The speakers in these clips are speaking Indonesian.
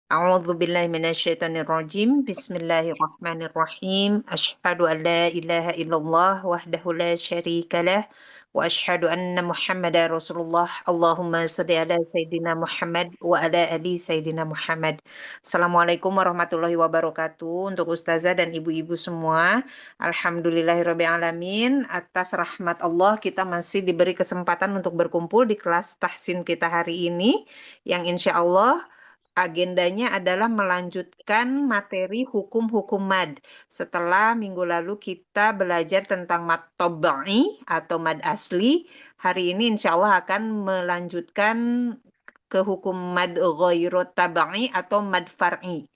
A'udzu billahi minasyaitonir rajim. Bismillahirrahmanirrahim. Asyhadu an la ilaha illallah wahdahu la syarikalah wa asyhadu anna Muhammadar Rasulullah. Allahumma shalli ala sayidina Muhammad wa ala ali sayidina Muhammad. Assalamualaikum warahmatullahi wabarakatuh. Untuk ustazah dan ibu-ibu semua, alhamdulillahirabbil alamin. Atas rahmat Allah kita masih diberi kesempatan untuk berkumpul di kelas tahsin kita hari ini yang insya Allah agendanya adalah melanjutkan materi hukum-hukum mad. Setelah minggu lalu kita belajar tentang mad tobai atau mad asli, hari ini insya Allah akan melanjutkan ke hukum mad ghairu tabai atau mad far'i.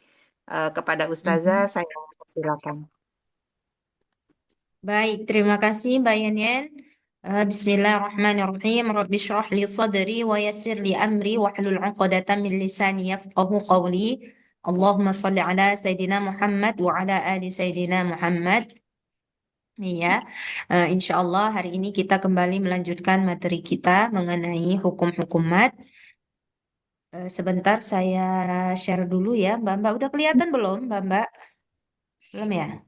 Kepada ustazah, saya silakan. Baik, terima kasih Mbak Yanyan. Bismillahirrahmanirrahim. Rabbi syrah li sadri wa yassir li amri wa hlul 'uqdatam min lisani yafqahu qawli. Allahumma salli ala Sayyidina Muhammad wa ala ali Sayyidina Muhammad. Iya, insya Allah hari ini kita kembali melanjutkan materi kita mengenai hukum-hukum mat. Sebentar saya share dulu ya, Mbak. Mbak udah kelihatan belum, Mbak? Belum ya?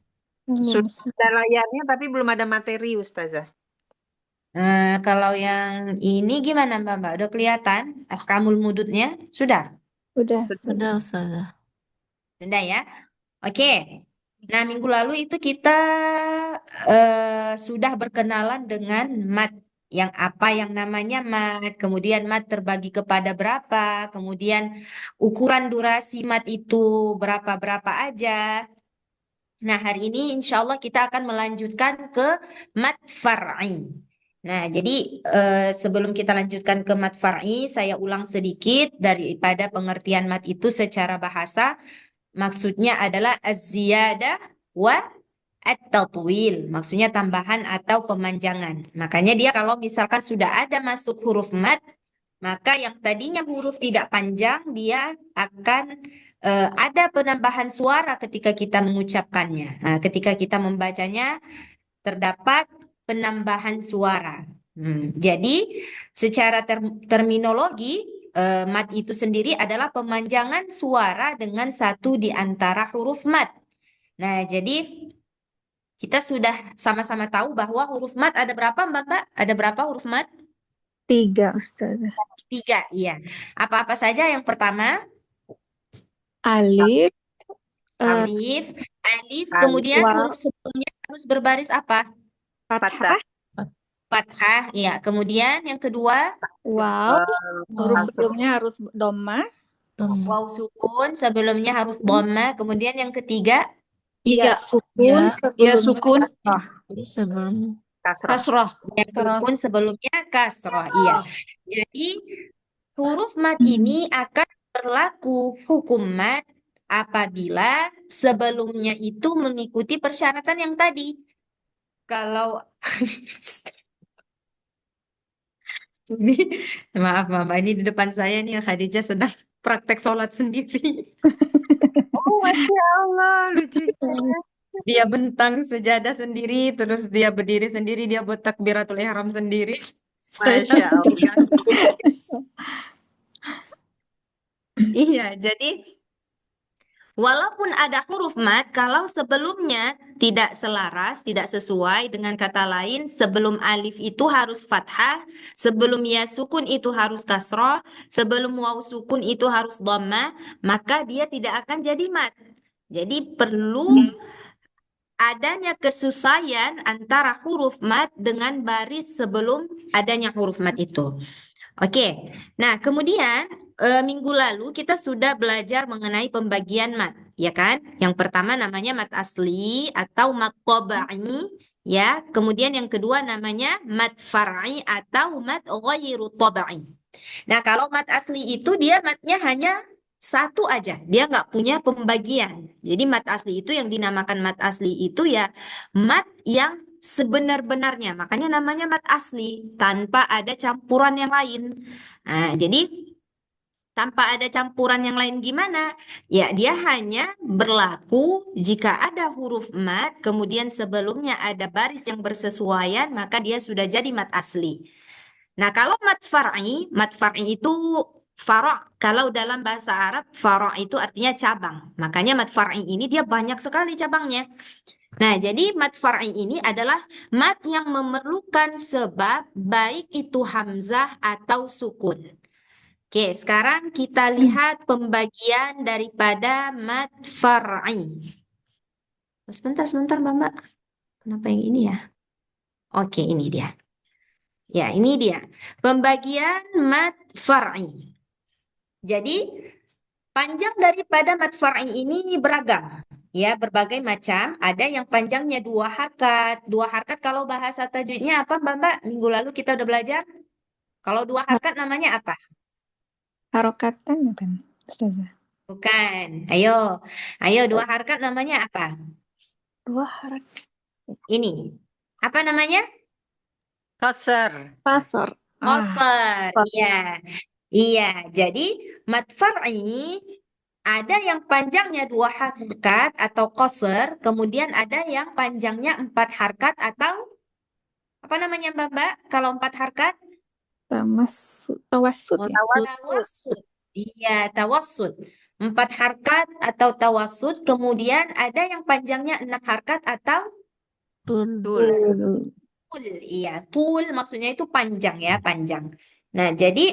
Sudah layarnya tapi belum ada materi ustazah. Kalau yang ini gimana Mbak? Mbak udah kelihatan ahkamul mudutnya? Sudah? Udah. Sudah, Ustazah. Sudah ya? Oke. Nah, minggu lalu itu kita sudah berkenalan dengan mat yang apa yang namanya mat, kemudian mat terbagi kepada berapa, kemudian ukuran durasi mat itu berapa-berapa aja. Nah, hari ini insya Allah kita akan melanjutkan ke mat far'i. Nah, jadi sebelum kita lanjutkan ke mat far'i, saya ulang sedikit daripada pengertian mat itu secara bahasa. Maksudnya adalah az-ziyadah wa at-tatwil. Maksudnya tambahan atau pemanjangan. Makanya dia kalau misalkan sudah ada masuk huruf mat, maka yang tadinya huruf tidak panjang, dia akan ada penambahan suara ketika kita mengucapkannya. Nah, ketika kita membacanya, terdapat penambahan suara. Jadi, secara terminologi, mat itu sendiri adalah pemanjangan suara dengan satu di antara huruf mat. Nah, jadi kita sudah sama-sama tahu bahwa huruf mat ada berapa, Mbak? Ada berapa huruf mat? 3, Ustazah. 3, iya. Apa-apa saja? Yang pertama, Alif, alif, kemudian waw, huruf sebelumnya harus berbaris apa? fathah, Fathah, ya. Kemudian yang kedua, waw, huruf Masuk. sebelumnya harus dhammah, waw sukun sebelumnya harus dhamma. Kemudian yang ketiga, ya sukun Ya, sebelumnya sukun fathah. sebelum Kasroh. kasroh. ya sukun sebelumnya kasroh. Iya. Jadi huruf mat ini akan berlaku hukum mat apabila sebelumnya itu mengikuti persyaratan yang tadi. Kalau ini, maaf, ini di depan saya nih Khadijah sedang praktek sholat sendiri. Oh, Masya Allah, lucu. Dia bentang sejadah sendiri, terus dia berdiri sendiri, dia buat takbiratul ihram sendiri. Saya Masya Allah. terganggu. Iya, jadi walaupun ada huruf mat, kalau sebelumnya tidak selaras, tidak sesuai dengan kata lain, sebelum alif itu harus fathah, sebelum ya sukun itu harus kasroh, sebelum waw sukun itu harus dhammah, maka dia tidak akan jadi mat. Jadi perlu adanya kesesuaian antara huruf mat dengan baris sebelum adanya huruf mat itu. Oke, nah kemudian minggu lalu kita sudah belajar mengenai pembagian mat, ya kan? Yang pertama namanya mat asli atau mat tabai, ya. Kemudian yang kedua namanya mat far'i atau mat ghairu tabai. Nah, kalau mat asli itu dia matnya hanya satu aja, dia nggak punya pembagian. Jadi mat asli itu yang dinamakan mat asli itu ya mat yang sebenar-benarnya. Makanya namanya mat asli, tanpa ada campuran yang lain. Nah, jadi tanpa ada campuran yang lain gimana? Ya, dia hanya berlaku jika ada huruf mat, kemudian sebelumnya ada baris yang bersesuaian, maka dia sudah jadi mat asli. Nah, kalau mat far'i itu Faro' kalau dalam bahasa Arab faro' itu artinya cabang. Makanya mad far'i ini dia banyak sekali cabangnya. Nah, jadi mad far'i ini adalah mad yang memerlukan sebab baik itu hamzah atau sukun. Oke, sekarang kita lihat pembagian daripada mad far'i. Sebentar, sebentar, Mbak. Kenapa yang ini ya? Oke, ini dia. Ya, ini dia. Pembagian mad far'i. Jadi, panjang daripada mad far'i ini beragam. Ya, berbagai macam. Ada yang panjangnya 2 harkat. 2 harkat kalau bahasa tajwidnya apa, Mbak? Minggu lalu kita udah belajar. Kalau 2 harkat namanya apa? Harokatan kan, Ustazah? Bukan. Ayo. Ayo, 2 harkat namanya apa? 2 harokatan. Ini. Apa namanya? Kasar. Pasor. Qasar. Iya. Iya. Jadi, mad far'i ada yang panjangnya 2 harkat atau qasar, kemudian ada yang panjangnya 4 harkat atau apa namanya Mbak? Kalau 4 harkat? Tawassut ya. Watsut. Tawassut. Iya, tawassut. 4 harkat atau tawassut, kemudian ada yang panjangnya 6 harkat atau Tul. Tul. tul. Iya, tul maksudnya itu panjang ya, panjang. Nah, jadi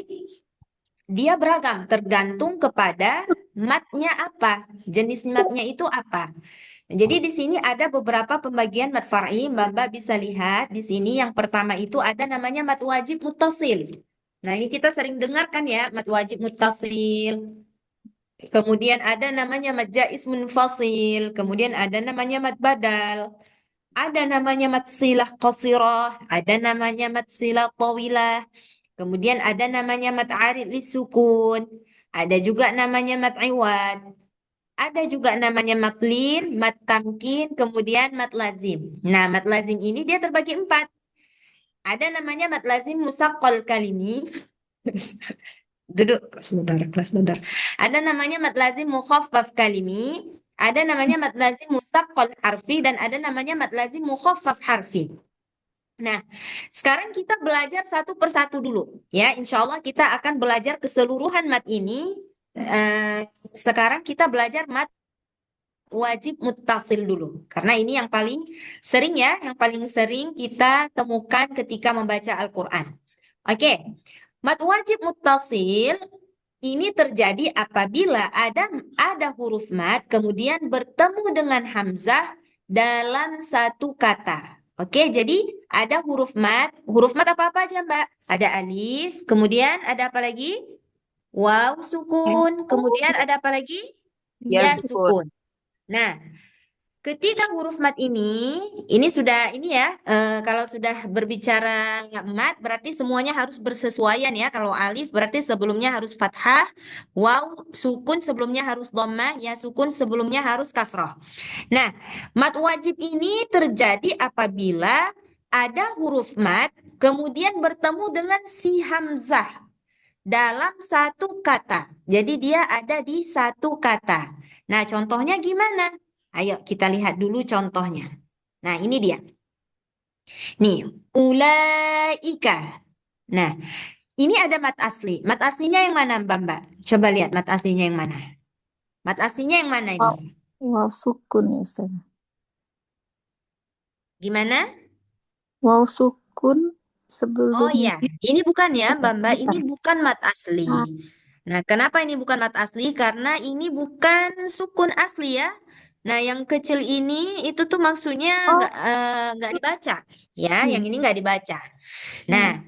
dia beragam tergantung kepada matnya apa, jenis matnya itu apa. Jadi di sini ada beberapa pembagian mad far'i, Mbak bisa lihat di sini yang pertama itu ada namanya mad wajib muttasil. Nah, ini kita sering dengarkan ya, mad wajib muttasil. Kemudian ada namanya mad jaiz munfasil, kemudian ada namanya mad badal, ada namanya mad silah qasirah, ada namanya mad silah tawilah. Kemudian ada namanya mad arid lisukun, ada juga namanya mad iwad, ada juga namanya mad lin, mad tamkin, kemudian mad lazim. Nah, mad lazim ini dia terbagi 4. Ada namanya mad lazim musaqqal kalimi. Duduk, kelas dudar. Ada namanya mad lazim mukhaffaf kalimi, ada namanya mad lazim musaqqal harfi, dan ada namanya mad lazim mukhaffaf harfi. Nah, sekarang kita belajar satu persatu dulu. Ya, insya Allah kita akan belajar keseluruhan mat ini. Sekarang kita belajar mat wajib muttasil dulu. Karena ini yang paling sering ya, yang paling sering kita temukan ketika membaca Al-Quran. Oke, mat wajib muttasil ini terjadi apabila ada huruf mat kemudian bertemu dengan hamzah dalam satu kata. Oke, jadi ada huruf mat. Huruf mat apa-apa aja, Mbak? Ada alif, kemudian ada apa lagi? Waw sukun, kemudian ada apa lagi? Ya Ya sukun. sukun. Nah, ketika huruf mat ini sudah ini ya, kalau sudah berbicara mat berarti semuanya harus bersesuaian ya. Kalau alif berarti sebelumnya harus fathah, waw sukun sebelumnya harus dhammah, ya sukun sebelumnya harus kasroh. Nah, mat wajib ini terjadi apabila ada huruf mat kemudian bertemu dengan si hamzah dalam satu kata. Jadi dia ada di satu kata. Nah, contohnya gimana? Ayo kita lihat dulu contohnya. Nah, ini dia. Nih, ulaika. Nah, ini ada mat asli. Mat aslinya yang mana, Mbak? Coba lihat mat aslinya yang mana. Mat aslinya yang mana ini? Waw sukun ya, Ustazah. Gimana? Waw sukun Oh sebelum iya, ini bukan ya, Mbak. Ini bukan mat asli. Nah, kenapa ini bukan mat asli? Karena ini bukan sukun asli ya. Nah, yang kecil ini itu tuh maksudnya nggak dibaca, ya. Yang ini nggak dibaca. Nah,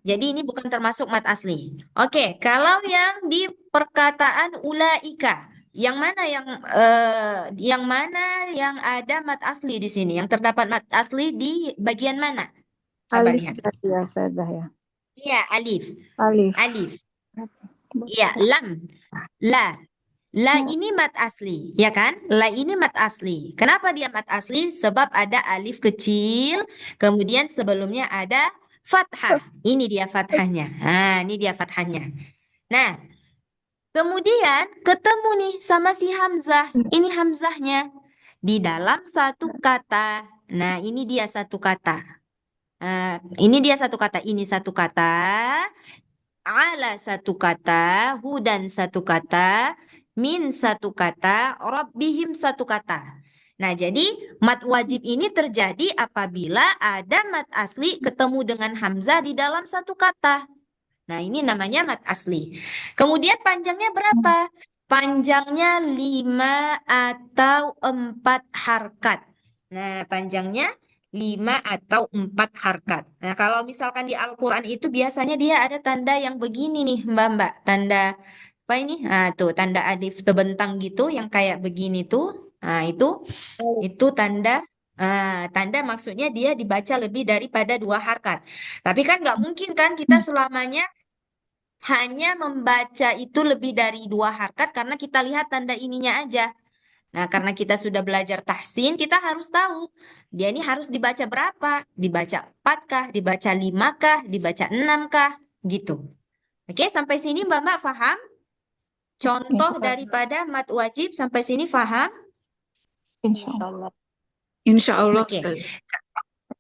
jadi ini bukan termasuk mat asli. Oke, kalau yang di perkataan ulaika, yang mana yang ada mat asli di sini? Yang terdapat mat asli di bagian mana? Coba alif lihat. tadi ya, Ustazah ya. Iya, alif. Alif. Alif. Iya, lam. La. La ini mat asli, ya kan? La ini mat asli. Kenapa dia mat asli? Sebab ada alif kecil, kemudian sebelumnya ada fathah. Ini dia fathahnya. Nah, ini dia fathahnya. Nah, kemudian ketemu nih sama si hamzah. Ini hamzahnya di dalam satu kata. Nah, ini dia satu kata. Ini dia satu kata, ini satu kata. Ala satu kata, hudan satu kata, min satu kata, rabbihim satu kata. Nah, jadi mat wajib ini terjadi apabila ada mat asli ketemu dengan hamzah di dalam satu kata. Nah, ini namanya mat asli. Kemudian panjangnya berapa? Panjangnya 5 atau 4 harkat. Nah, panjangnya 5 atau 4 harkat. Nah, kalau misalkan di Al-Quran itu biasanya dia ada tanda yang begini nih, Mbak-mbak. Tanda apa ini? Ah, tuh, tanda alif terbentang gitu yang kayak begini tuh. Nah, itu tanda maksudnya dia dibaca lebih daripada 2 harkat. Tapi kan nggak mungkin kan kita selamanya hanya membaca itu lebih dari 2 harkat karena kita lihat tanda ininya aja. Nah, karena kita sudah belajar tahsin, kita harus tahu dia ini harus dibaca berapa? Dibaca 4 kah? Dibaca 5 kah? Dibaca 6 kah? Gitu. Oke, sampai sini Mbak-mbak paham? Contoh Insya Allah. daripada mat wajib sampai sini paham? Insya Allah. Insya Allah, Oke. Ustaz.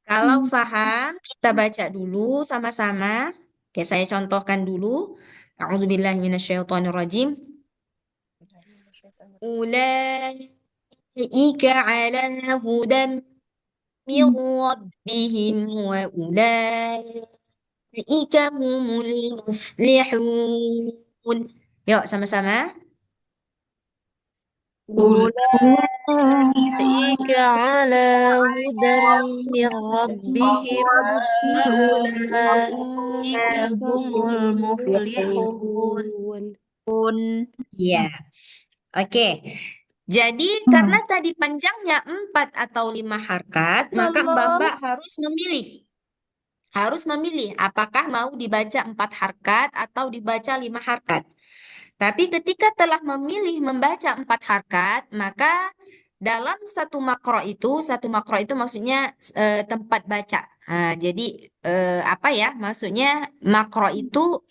Kalau paham, kita baca dulu sama-sama. Oke, saya contohkan dulu. A'udzubillahi minasyaitonirrajim. أولئك على هدى من ربهم وأولئك هم المفلحون. Yuk, sama-sama. أولئك على هدى من ربهم وأولئك هم المفلحون. Ya, oke. Jadi karena tadi panjangnya 4 atau 5 harkat, maka Mbak-mbak harus memilih apakah mau dibaca 4 harkat atau dibaca 5 harkat. Tapi ketika telah memilih membaca 4 harkat, maka dalam satu makro itu maksudnya tempat baca. Nah, jadi apa ya? Maksudnya makro itu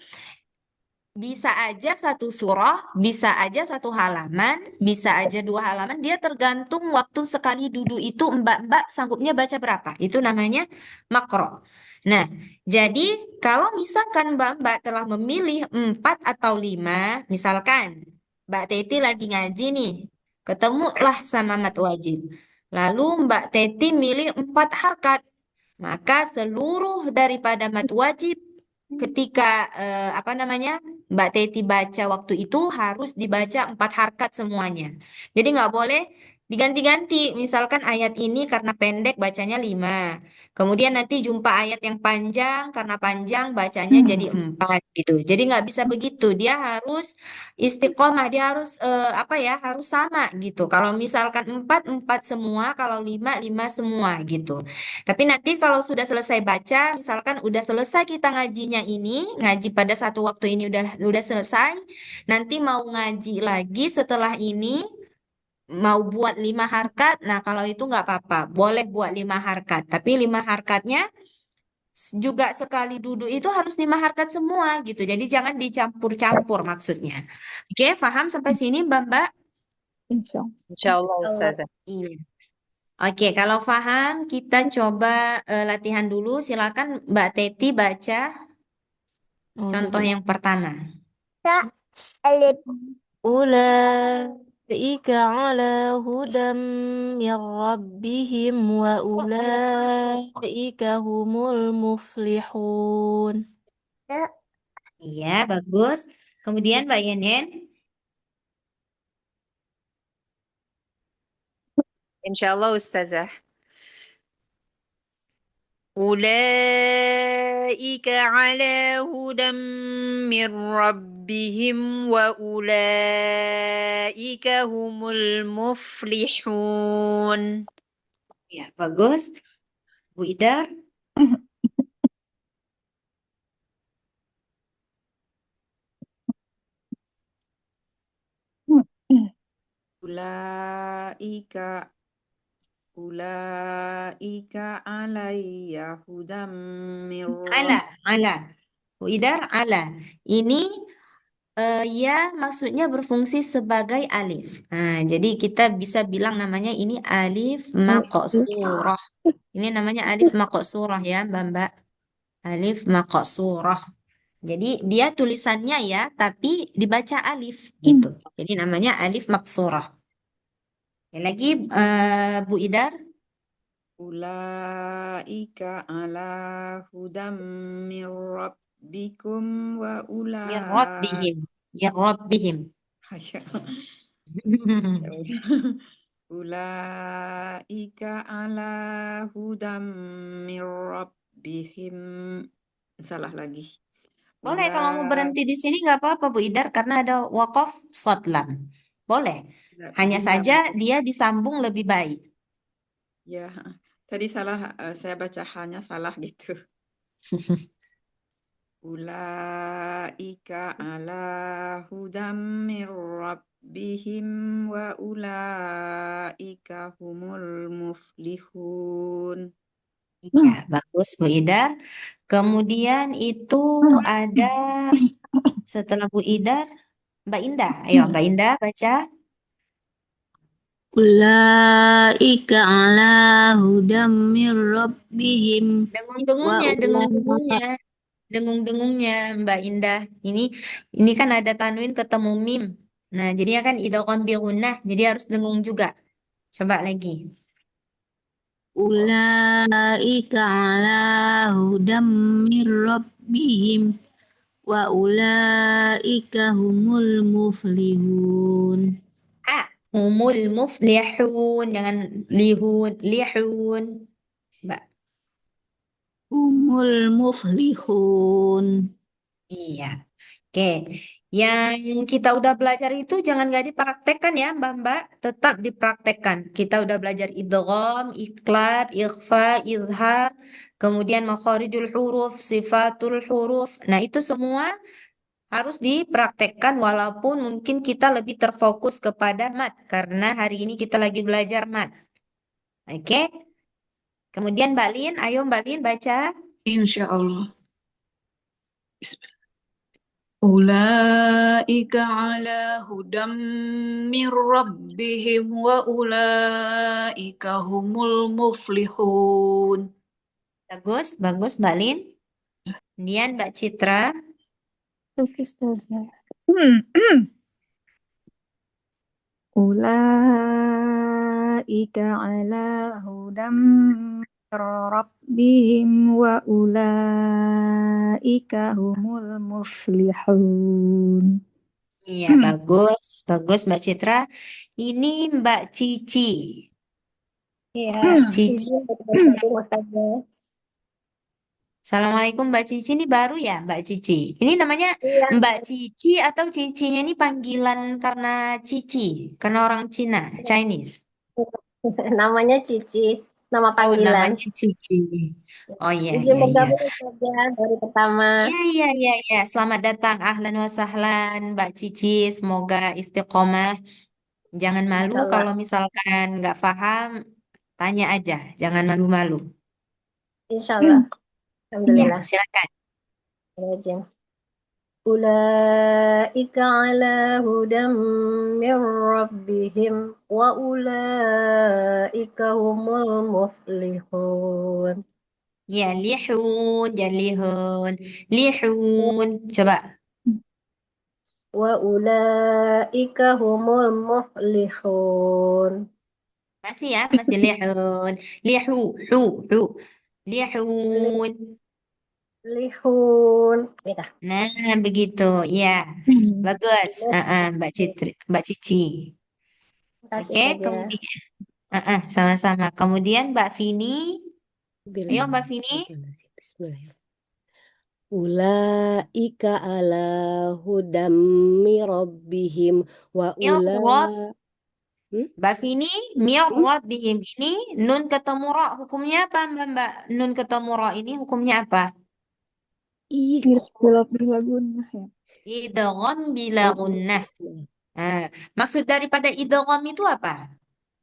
bisa aja satu surah, bisa aja satu halaman, bisa aja 2 halaman. Dia tergantung waktu sekali duduk itu mbak-mbak sanggupnya baca berapa. Itu namanya makro. Nah, jadi kalau misalkan mbak-mbak telah memilih 4 atau 5, misalkan Mbak Teti lagi ngaji nih, ketemulah sama mat wajib. Lalu Mbak Teti milih 4 harkat. Maka seluruh daripada mat wajib ketika apa namanya Mbak Teti baca waktu itu harus dibaca 4 harkat semuanya. Jadi nggak boleh diganti-ganti. Misalkan ayat ini karena pendek bacanya 5. Kemudian nanti jumpa ayat yang panjang karena panjang bacanya jadi 4 gitu. Jadi nggak bisa begitu. Dia harus istiqomah. Dia harus apa ya harus sama gitu. Kalau misalkan 4 4 semua. Kalau 5 5 semua gitu. Tapi nanti kalau sudah selesai baca, misalkan udah selesai kita ngajinya ini, ngaji pada satu waktu ini udah selesai, nanti mau ngaji lagi setelah ini, mau buat 5 harkat, nah kalau itu nggak apa-apa, boleh buat 5 harkat, tapi 5 harkatnya juga sekali duduk itu harus 5 harkat semua gitu, jadi jangan dicampur-campur maksudnya. Oke, paham sampai sini Mbak-mbak? Insya Insya Allah, Ustazah. Iya. Oke, kalau paham kita coba latihan dulu. Silakan Mbak Teti baca contoh yang pertama. أولئك على هدى من ربهم وأولئك هم المفلحون. Iya, bagus. Kemudian Mbak Yenen. Insya Allah, Ustazah. أولئك على هدى من ربهم وأولئك هم المفلحون. Ya, bagus. Bu Ida. Ulaika alayya hudam min Ala. Bu Idar, ala. Ini ya maksudnya berfungsi sebagai alif. Nah, jadi kita bisa bilang namanya ini alif maqsurah. Ini namanya alif maqsurah ya, Mbak-mbak. Alif maqsurah. Jadi dia tulisannya ya, tapi dibaca alif gitu. Jadi namanya alif maksurah. Oke, lagi Bu Idar. Ulaika ala hudam min rabbikum wa Min rabbihim. Min rabbihim. Ya udah. Ulaika ala hudam min rabbihim. Salah lagi. Boleh kalau mau berhenti di sini nggak apa-apa Bu Idar karena ada waqaf shad lam. Boleh. Hanya Bunda, saja dia disambung lebih baik. ya, tadi salah, saya baca hanya salah gitu. Ulaika ala hudam min rabbihim wa ulaika humul muflihun. Ya, bagus Bu Idar. Kemudian itu ada setelah Bu Idar, Mbak Indah. Ayo Mbak Indah baca. Ulaika ala hudam min rabbihim wa Dengung-dengungnya, dengung-dengungnya, dengung-dengungnya Mbak Indah. Ini kan ada tanwin ketemu mim. Nah, jadinya kan idgham bi gunnah, jadi harus dengung juga. Coba lagi. ulaika ala hudam min rabbihim wa ulaika humul muflihun. Humul muflihun, jangan lihun, lihun. Mbak. Humul muflihun. Iya. Oke, yang kita udah belajar itu jangan nggak dipraktekkan ya Mbak-Mbak, tetap dipraktekkan. Kita udah belajar idgham, iqlab, ikhfa, izhar, kemudian makharijul huruf, sifatul huruf. Nah, itu semua harus dipraktekkan walaupun mungkin kita lebih terfokus kepada mat karena hari ini kita lagi belajar mat. Oke? Kemudian Mbak Lin, ayo Mbak Lin baca. Insya Allah. Bismillah. Ulaika ala hudam min rabbihim wa ulaika humul muflihun. Bagus, bagus Mbak Lin. Kemudian Mbak Citra. Ulaika ala hudam min rabbihim wa ulaika humul muflihun. Iya, bagus, bagus Mbak Citra. Ini Mbak Cici. Iya, Cici. izin betul-betul Ustazah. Assalamualaikum Mbak Cici, ini baru ya Mbak Cici. Ini namanya Iya, Mbak Cici atau Cicinya ini panggilan karena Cici, karena orang Cina, Chinese. namanya Cici, nama Oh, panggilan. namanya Cici. Oh iya, Izin iya, iya. bergabung Ustazah dari pertama. Iya, iya, iya, iya. Selamat datang, ahlan wa sahlan Mbak Cici. Semoga istiqomah. Jangan malu Insyaallah. kalau misalkan nggak paham, tanya aja. Jangan malu-malu. Insyaallah. Ya, Alhamdulillah. silakan. Rajim. Ulaika ala hudam min rabbihim wa ulaika humul muflihun. Ya, lihun, jangan lihun. Lihun. Coba. Wa ulaika humul muflihun. Masih ya, masih lihun. Lihu, hu. Lihun. Lihun. Beda. Nah, begitu. Ya, bagus. Mbak Citri, Mbak Cici. Makasih Oke, Ustazah. kemudian, sama-sama. Kemudian Mbak Vini. Ayo Mbak Vini. Ulaika ala hudam min rabbihim wa Mi'rab. Mbak Vini, mi'rabihim ini nun ketemu ra. Hukumnya apa Mbak? Nun ketemu ra ini hukumnya apa? Bila gunnah ya. Idgham bila gunnah. Nah, maksud daripada idgham itu apa?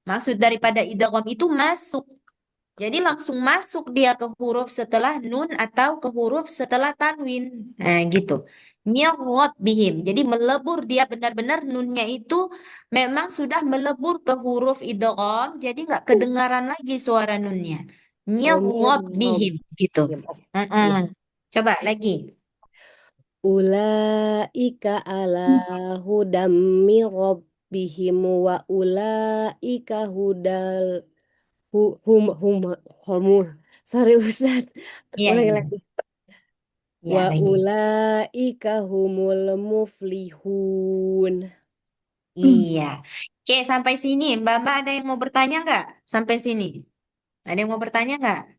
Maksud daripada idgham itu masuk. Jadi langsung masuk dia ke huruf setelah nun atau ke huruf setelah tanwin. Nah, gitu. Bihim. Jadi melebur dia benar-benar nunnya itu memang sudah melebur ke huruf idgham, jadi nggak kedengaran lagi suara nunnya. Bihim gitu. Coba lagi. ulaika ala hudam min rabbihim wa ulaika hudal humul. Sorry Ustaz. Iya, Ulangi iya. lagi. Iya, Wa lagi. ulaika humul muflihun. Iya. Oke, sampai sini. Mbak ada yang mau bertanya nggak? Sampai sini. Ada yang mau bertanya nggak?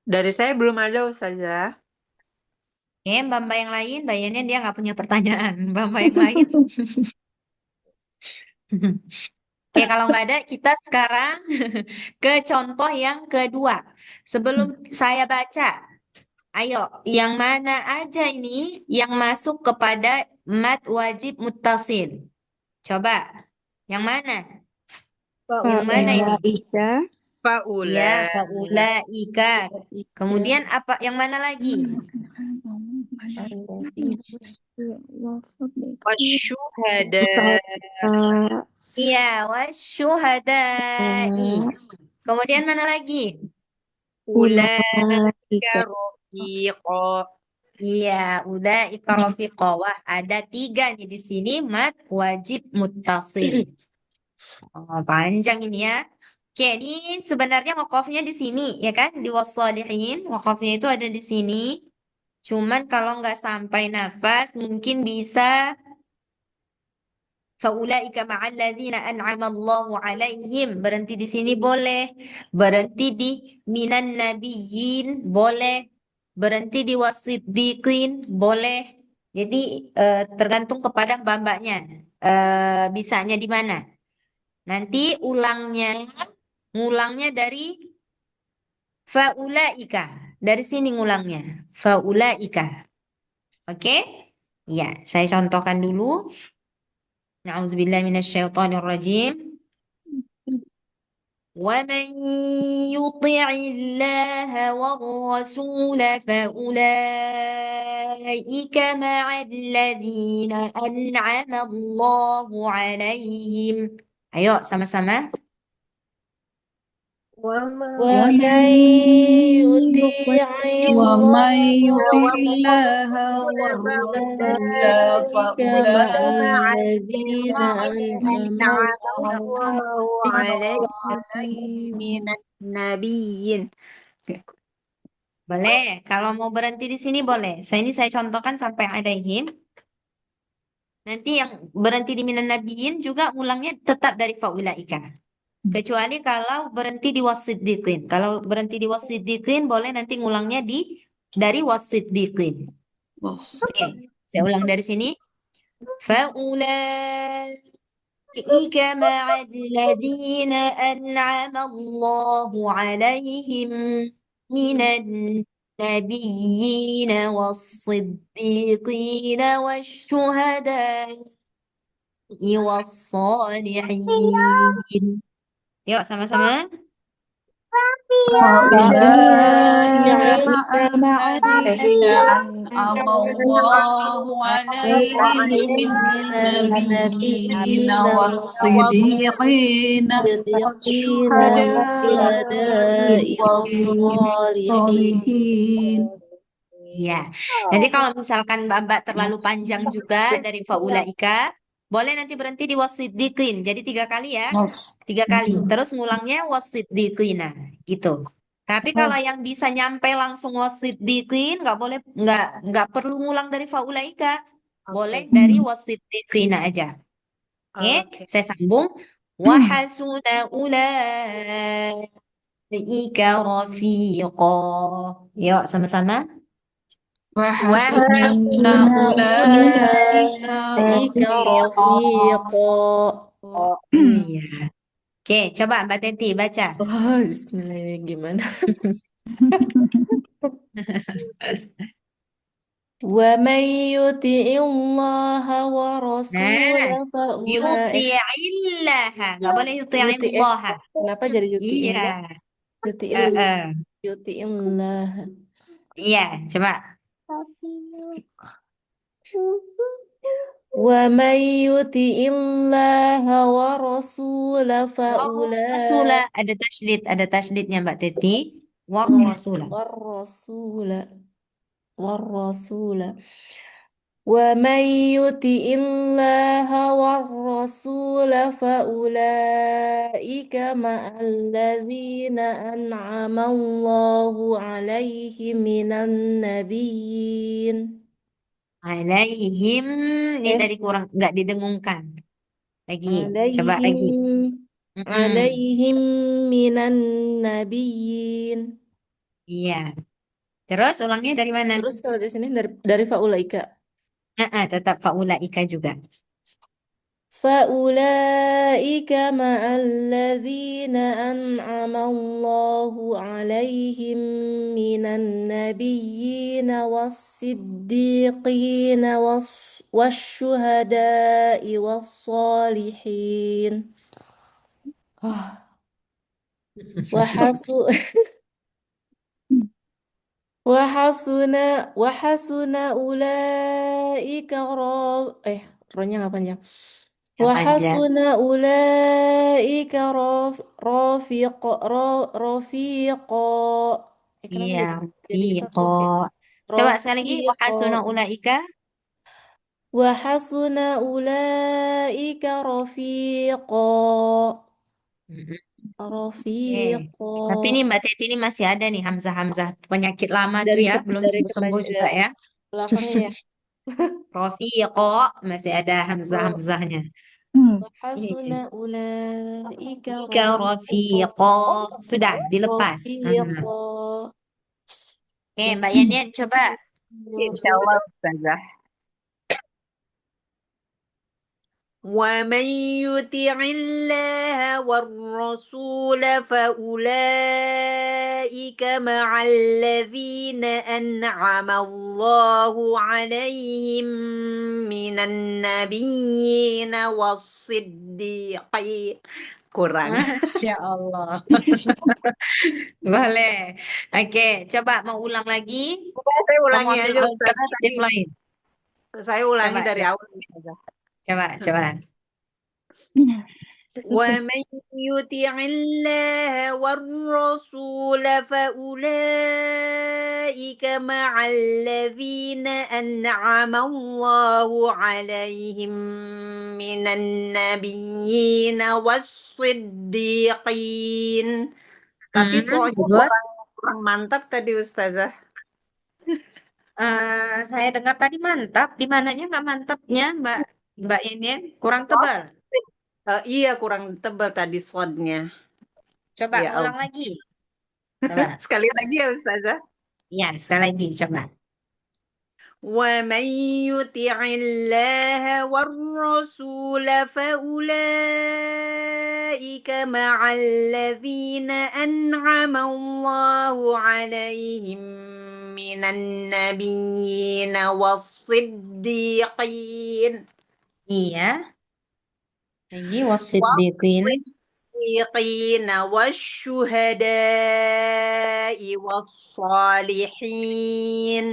Dari saya belum ada Ustazah. Oke, Mbak yang lain, Mbak dia nggak punya pertanyaan. Mbak yang lain. Oke, kalau nggak ada, kita sekarang ke contoh yang kedua. Sebelum saya baca, ayo, yang mana aja ini yang masuk kepada mad wajib muttasil? Coba, yang mana? Yang mana ini? Faulaika. Ya, Faula. faulaika. Kemudian apa? Yang mana lagi? Wasyuhada. Iya, wasyuhadai. Kemudian mana lagi? Ulaika rafiqa. Iya, ulaika rafiqa. Wah, ada 3 nih di sini mad wajib muttasil. Oh, panjang ini ya. Oke, ini sebenarnya wakofnya di sini, ya kan? Di wassalihin, wakofnya itu ada di sini. Cuman kalau nggak sampai nafas, mungkin bisa faulaika ma'alladzina an'amallahu alaihim. Berhenti di sini boleh. Berhenti di minan nabiyyin boleh. Berhenti di wasiddiqin boleh. Jadi tergantung kepada mbak-mbaknya. Bisanya di mana. Nanti ngulangnya dari faulaika. Dari sini ngulangnya. Faulaika. Oke? Ya, saya contohkan dulu. Na'udzubillah minasyaitonirrajim. ومن يطع الله والرسول فأولئك مع الذين أنعم الله عليهم. Ayo sama-sama. ومن ومن يطيع ومن الله يطع الله والرسول فأولئك مع فأولئك الذين أنعم الله عليهم من النبيين. Boleh, kalau mau berhenti di sini boleh. Saya contohkan sampai alaihim. Nanti yang berhenti di minan nabiyin juga ulangnya tetap dari faulaika. Kecuali kalau berhenti di wasiddiqin. Kalau berhenti di wasiddiqin boleh nanti ngulangnya dari wasiddiqin. Oke, saya ulang dari sini. فأولئك مع الذين أنعم الله عليهم من النبيين والصديقين والشهداء والصالحين. Yuk sama-sama. فأولئك مع مع الذين أنعم الله عليهم من النبيين والصديقين والشهداء والصالحين. Ya, nanti kalau misalkan Mbak terlalu panjang juga dari faulaika, boleh nanti berhenti di wasiddiqin. Jadi 3 kali ya, 3 kali. Terus ngulangnya wasiddiqina, gitu. Tapi kalau yang bisa nyampe langsung wasiddiqin, nggak perlu ngulang dari faulaika, boleh dari wasiddiqina aja. Oke, Oke. saya sambung. Wahasuna ulaika rafiqa. Yuk sama-sama. وحسن أولئك أولئك رفيقا. Iya. Oke, coba Mbak Teti baca. Wah, bismillah ini gimana? ومن يطع الله ورسوله Nah, فأولئك yuti'illaha. Nggak boleh يطيع yuti'illaha. kenapa jadi Iya. yuti'illah Heeh. yuti'illah Iya, coba. ومن يطع الله ورسوله Warrasula. فأولئك Ada tasydidnya Mbak Teti. Warrasula. والرسول والرسول ومن يطع الله والرسول فأولئك مع الذين أنعم الله عليهم من النبيين Alaihim ini dari kurang nggak didengungkan. Lagi, coba lagi. عليهم Mm-mm. عليهم من النبيين. Iya. Terus ulangnya dari mana? Terus kalau di sini dari faulaika. Tetap faulaika juga. فأولئك مع الذين أنعم الله عليهم من النبيين والصديقين والشهداء والصالحين. وحسن وحسن وحسن أولئك rohnya nggak panjang. Yang panjang. وحسن أولئك رفيقا. Kenapa Iya, jadi kita Rafiko. Rafiq? Coba sekali lagi. Rafiqa. Wahasuna ulaika. وحسن أولئك رفيقا. Mm-mm. Oke. رفيقا. Tapi ini Mbak Teti ini masih ada nih Hamzah-Hamzah penyakit lama tuh Dari ya, belum dari sembuh-sembuh juga kepanjang ya. belakangnya ya. Rafiko masih ada Hamzah-Hamzahnya. وحسن Iya. أولئك Ika رفيقا. Rafiko. Sudah dilepas. رفيقا. Oke, Mbak Yanyan coba. Insyaallah Ustazah. ومن يطع الله والرسول فأولئك مع الذين أنعم الله عليهم من النبيين والصديقين. Kurang. Masya Allah. Boleh. Oke, coba mau ulang lagi. Saya Atau mau ulangi ambil aja Ustazah alternatif tadi. lain? Saya ulangi Coba, dari coba. awal Ustazah. Coba. ومن يطع الله والرسول فأولئك مع الذين أنعم الله عليهم من النبيين والصديقين. Tapi soalnya Bagus. kurang mantap tadi Ustazah. Saya dengar tadi mantap. Di mananya nggak mantapnya, Mbak Yanyan? Kurang tebal. Iya kurang tebal tadi slotnya. Coba Ya ulang Allah. lagi. Coba. Sekali lagi ya Ustazah. Ya, sekali lagi coba. ومن يطع الله والرسول فأولئك مع الذين أنعم الله عليهم من النبيين والصديقين Iya. Lagi wasiddiqin. والشهداء والصالحين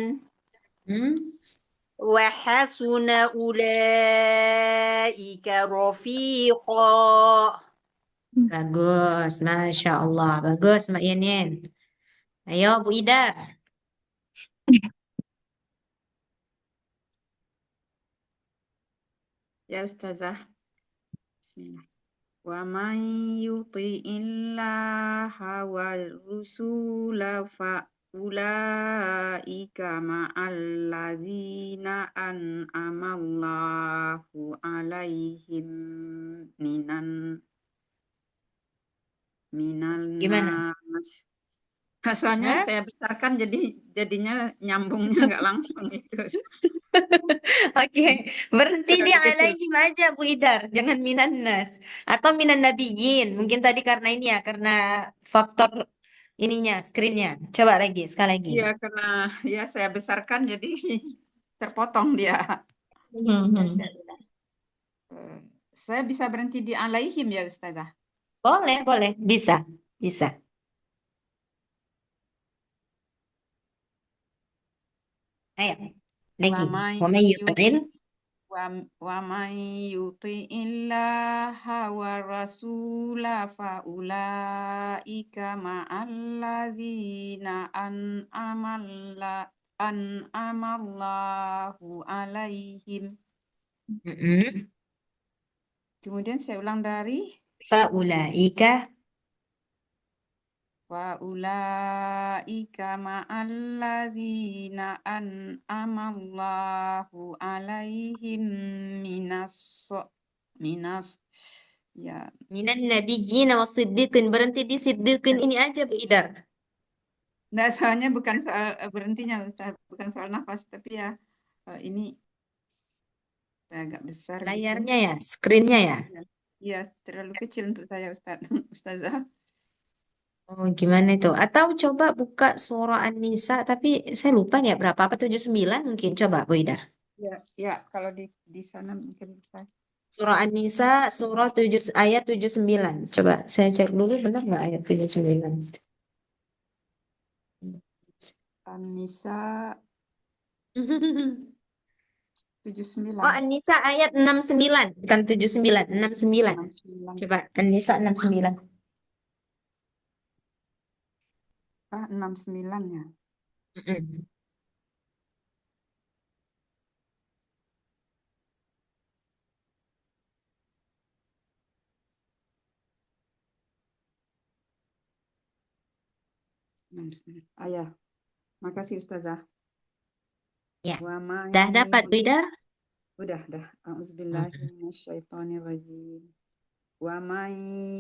وحسن أولئك رفيقا. Bagus, Masya Allah. Bagus, Mbak Yanyan. Ayo, Bu Ida. Ya Ustazah. Bismillah. Wa man yuti'illaha wal rusula fa ulaika ma'alladzina an'amallahu alaihim minan Gimana? nas. Soalnya Hah? saya besarkan jadinya nyambungnya nggak langsung itu. Oke, berhenti di Terlalu kecil. alaihim aja Bu Idar, jangan minan nas atau minan nabiyyin. Mungkin tadi karena ini ya, karena faktor ininya, screennya. Coba lagi, sekali lagi. Iya, karena ya saya besarkan jadi terpotong dia. Saya bisa berhenti di alaihim ya Ustazah. Boleh, bisa. Ayo, lagi. Wa may yuti'il wa man yuti'illaha wa rasula fa ulaika ma'alladzina an'amallahu alaihim. Mm-mm. Kemudian saya ulang dari Faulaika wa ulaika ma'alladzina an'amallahu alaihim minas ya. minan nabiyyin wasiddiqin. Berhenti di siddiqin ini aja, Bu Idar. Nah, soalnya bukan soal berhentinya Ustaz, bukan soal nafas, tapi ya ini agak besar gitu. Layarnya ya, screennya ya. Iya, terlalu kecil untuk saya Ustazah. Oh, gimana itu? Atau coba buka surah An-Nisa, tapi saya lupa ya berapa, apa 79 mungkin. Coba, Bu Idar. Ya, kalau di sana mungkin bisa. Surah An-Nisa, surah ayat 79. Coba saya cek dulu, benar nggak ayat 79? An-Nisa 79. Oh, An-Nisa ayat 69, bukan 79, 69. 69. Coba, An-Nisa 69. 69 ya. Mm-mm. Ya, makasih Ustazah. Ya, Wa dah dapat, Bu Idar? Udah. A'udzubillahiminasyaitonirrajim. Wa may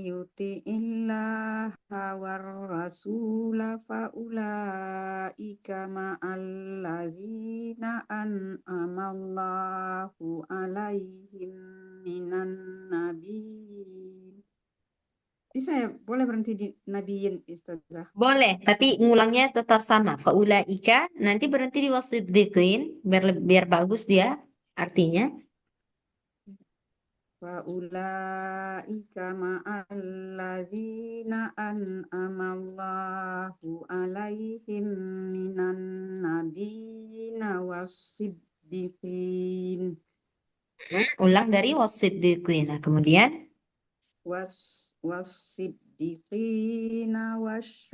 yuti'illaha war rasula fa ulaika ma'alladzina an'amallahu alaihim minan nabiyyin. Bisa ya, boleh berhenti di nabiyyin Ustazah. Boleh, tapi ngulangnya tetap sama. Faulaika, nanti berhenti di wasiddiqin, biar bagus dia artinya. Wa ulaika ma'alladzina an'amallahu alaihim minan nabiyyina wassiddiqin. Ulang dari wasiddiqin. Nah, kemudian Wassiddiqina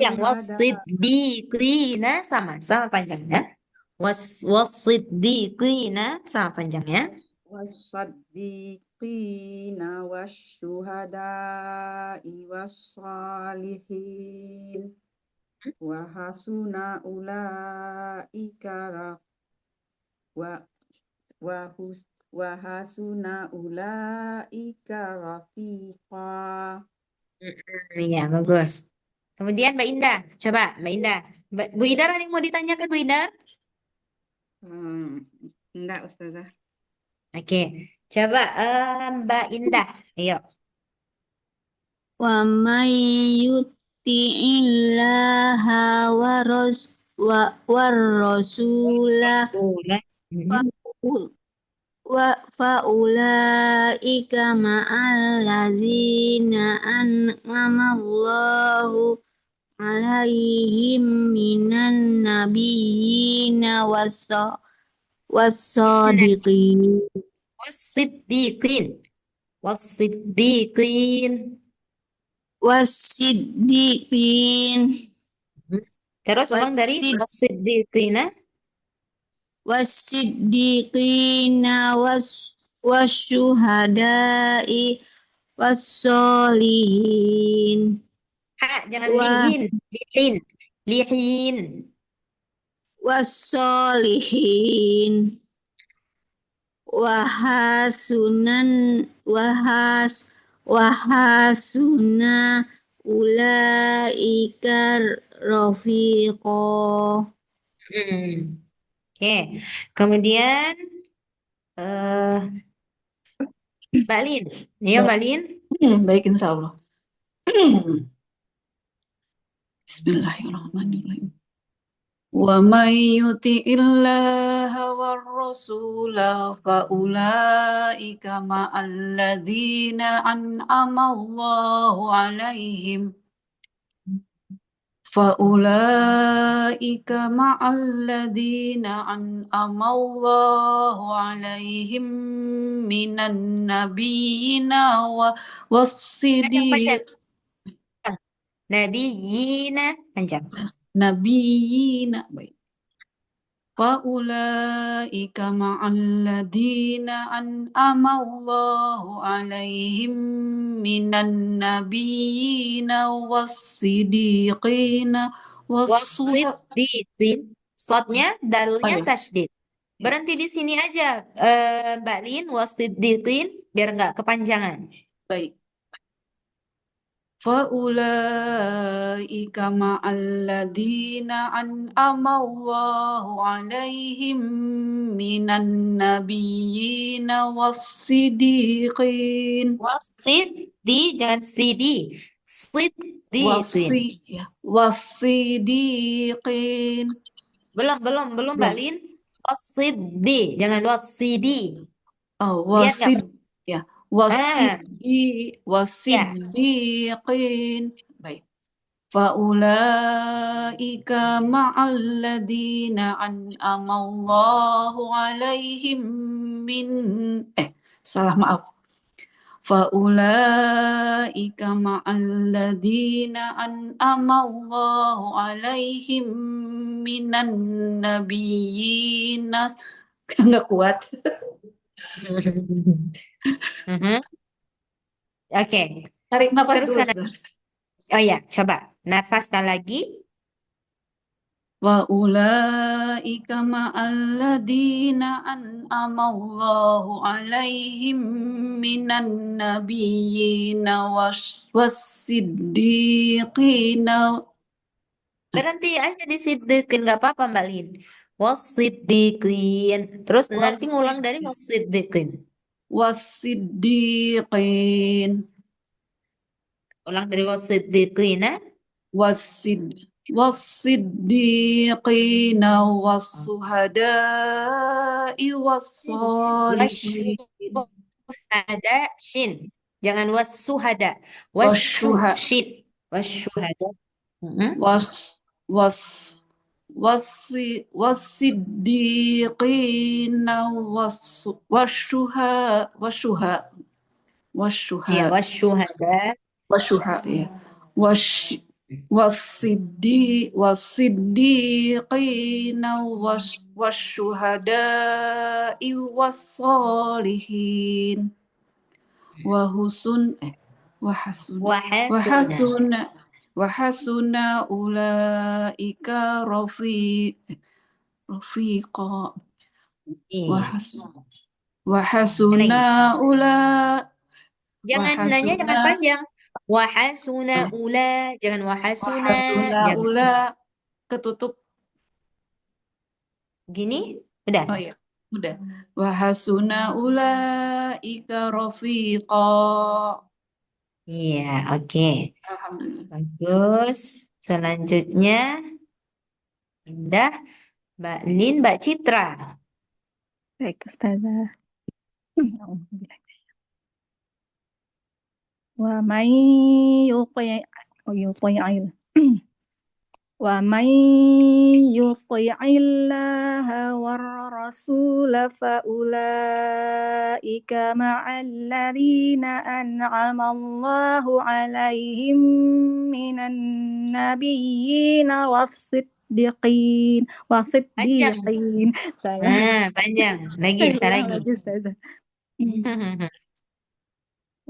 yang wasyuhada. wasiddiqina sama panjangnya. Wasiddiqina sama panjangnya. Wassaddiqina wasyuhada'i wassalihin. Wa hasuna ulaika wa hasuna ulaika rafiqa. Iya, bagus. Kemudian Mbak Indah, coba Mbak Indah. Bu Idar ada yang mau ditanyakan, Bu Idar? Enggak, Ustazah. Oke, coba Mbak Indah, ayo. Wa may yuti'illaha war rasula fa ulaika ma'allazina an'amallahu alaihim minan nabiyyina wassadiqin Wasiddiqin. Wasiddiqin. wasiddiqin Terus ulang dari wasiddiqina. wasiddiqina wasyuhada'i wassolihin Jangan lihin, lihin, lihin. Wassolihin wahasuna ulaika rafiqo. Oke, kemudian Mbak Lin, ayo Mbak Lin. Baik, insya Allah. Bismillahirrahmanirrahim. Wa may yuti'illaha war rasula fa ulaika ma'alladzina an'ama Allahu alaihim فأولئك مع الذين أنعم الله عليهم من النبيين والصديقين Nabiyina panjang. نبيين baik فأولئك مع الذين أنعم الله عليهم من النبيين والصديقين والصهداء. Wasiddiqin. Sodnya, Oh dalnya ya, tasydid. ya. Berhenti di sini aja, Mbak Lin. Wasiddiqin, biar nggak kepanjangan. Baik. فأولئك مع الذين أنعم الله عليهم من النبيين والصديقين Jangan sidi. Siddiqin. والصديقين. Belum, Mbak Ya. Lin. Wasiddi, jangan wasidi. Oh, Biar nggak. ya. Ah, ya. والصديقين. Baik. فأولئك مع الذين أنعم الله عليهم من salah maaf. فأولئك مع الذين أنعم الله عليهم من النبيين. Nggak kuat. Oke. Tarik nafas dulu. Teruskan. Oh ya, coba. Nafas sekali lagi. وأولئك مع الذين أنعم الله عليهم من النبيين والصديقين. Berhenti aja di siddiqin, nggak apa-apa Mbak Lin. Wasiddiqin. Terus nanti ngulang dari wasiddiqin. والصديقين. Ulang dari wasiddiqin, والصديقين والشهداء والصالحين. Wasyuhada shin. Jangan wasuhada. Wasyuha- Shin. Wasyuhada. والصديقين Iya, wasyuhada. ya. والصديقين والشهداء والصالحين وحسن أولئك رفيقا. Iya. وحسن أولئك. Jangan nanya, jangan panjang. Wahasuna ula, jangan wahasuna. Jangan. Ula ketutup. Gini, udah. Oh ya, udah. Wahasuna ulaika rafiqa. Iya, oke. Alhamdulillah. Bagus. Selanjutnya, indah. Mbak Lin, Mbak Citra. Baik, Ustazah. ومن يطع الله والرسول فأولئك مع الذين أنعم الله عليهم من النبيين والصديقين Panjang. Lagi, lagi.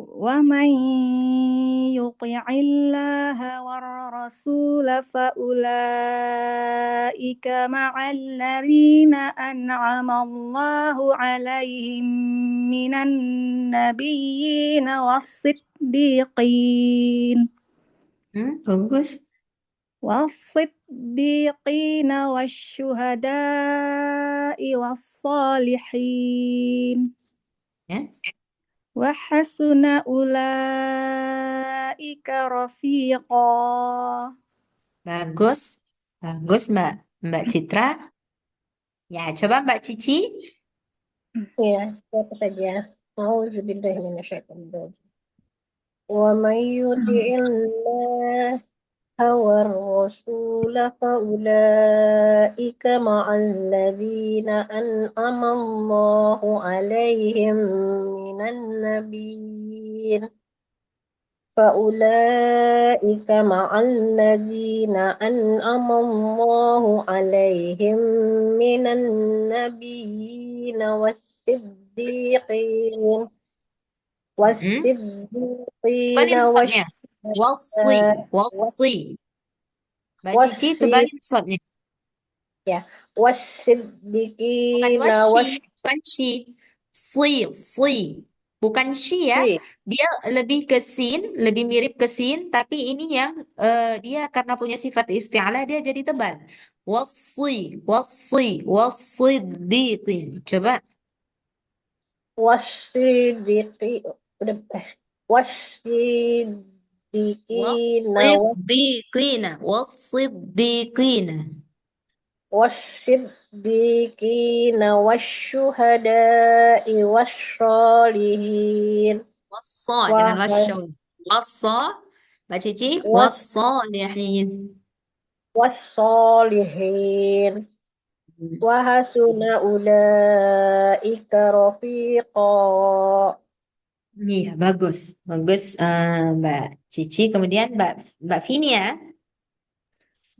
ومن يطع الله والرسول فأولئك مع الذين أنعم الله عليهم من النبيين والصديقين. Bagus. والصديقين والشهداء والصالحين. وحسن أولئك رفيقا. Bagus. Bagus, Mbak Citra. Ya, coba Mbak Cici. Ya, siapa saja. A'udzubillahi minasyaitonir rajim. Wa may yuti'illah والرسول فأولئك مع الذين أنعم الله عليهم من النبيين فأولئك مع الذين أنعم الله عليهم من النبيين والصديقين Tebalin shotnya. والشهداء Wasi. Mbak Cici tebalin shotnya. Bukan والصديقين washi, bukan shi. Sli. Bukan shi ya. Dia lebih ke sin, lebih mirip ke sin, tapi ini yang dia karena punya sifat isti'ala dia jadi tebal. Wasiddiqin. Coba. والصديقين Wasiddiqina. والصديقين والشهداء والصالحين Wassa, jangan wasya. Wassa, Mbak Cici, wassalihin. والصالحين وحسن أولئك رفيقا. Iya, bagus. Mbak Cici. Kemudian Mbak Vini ya.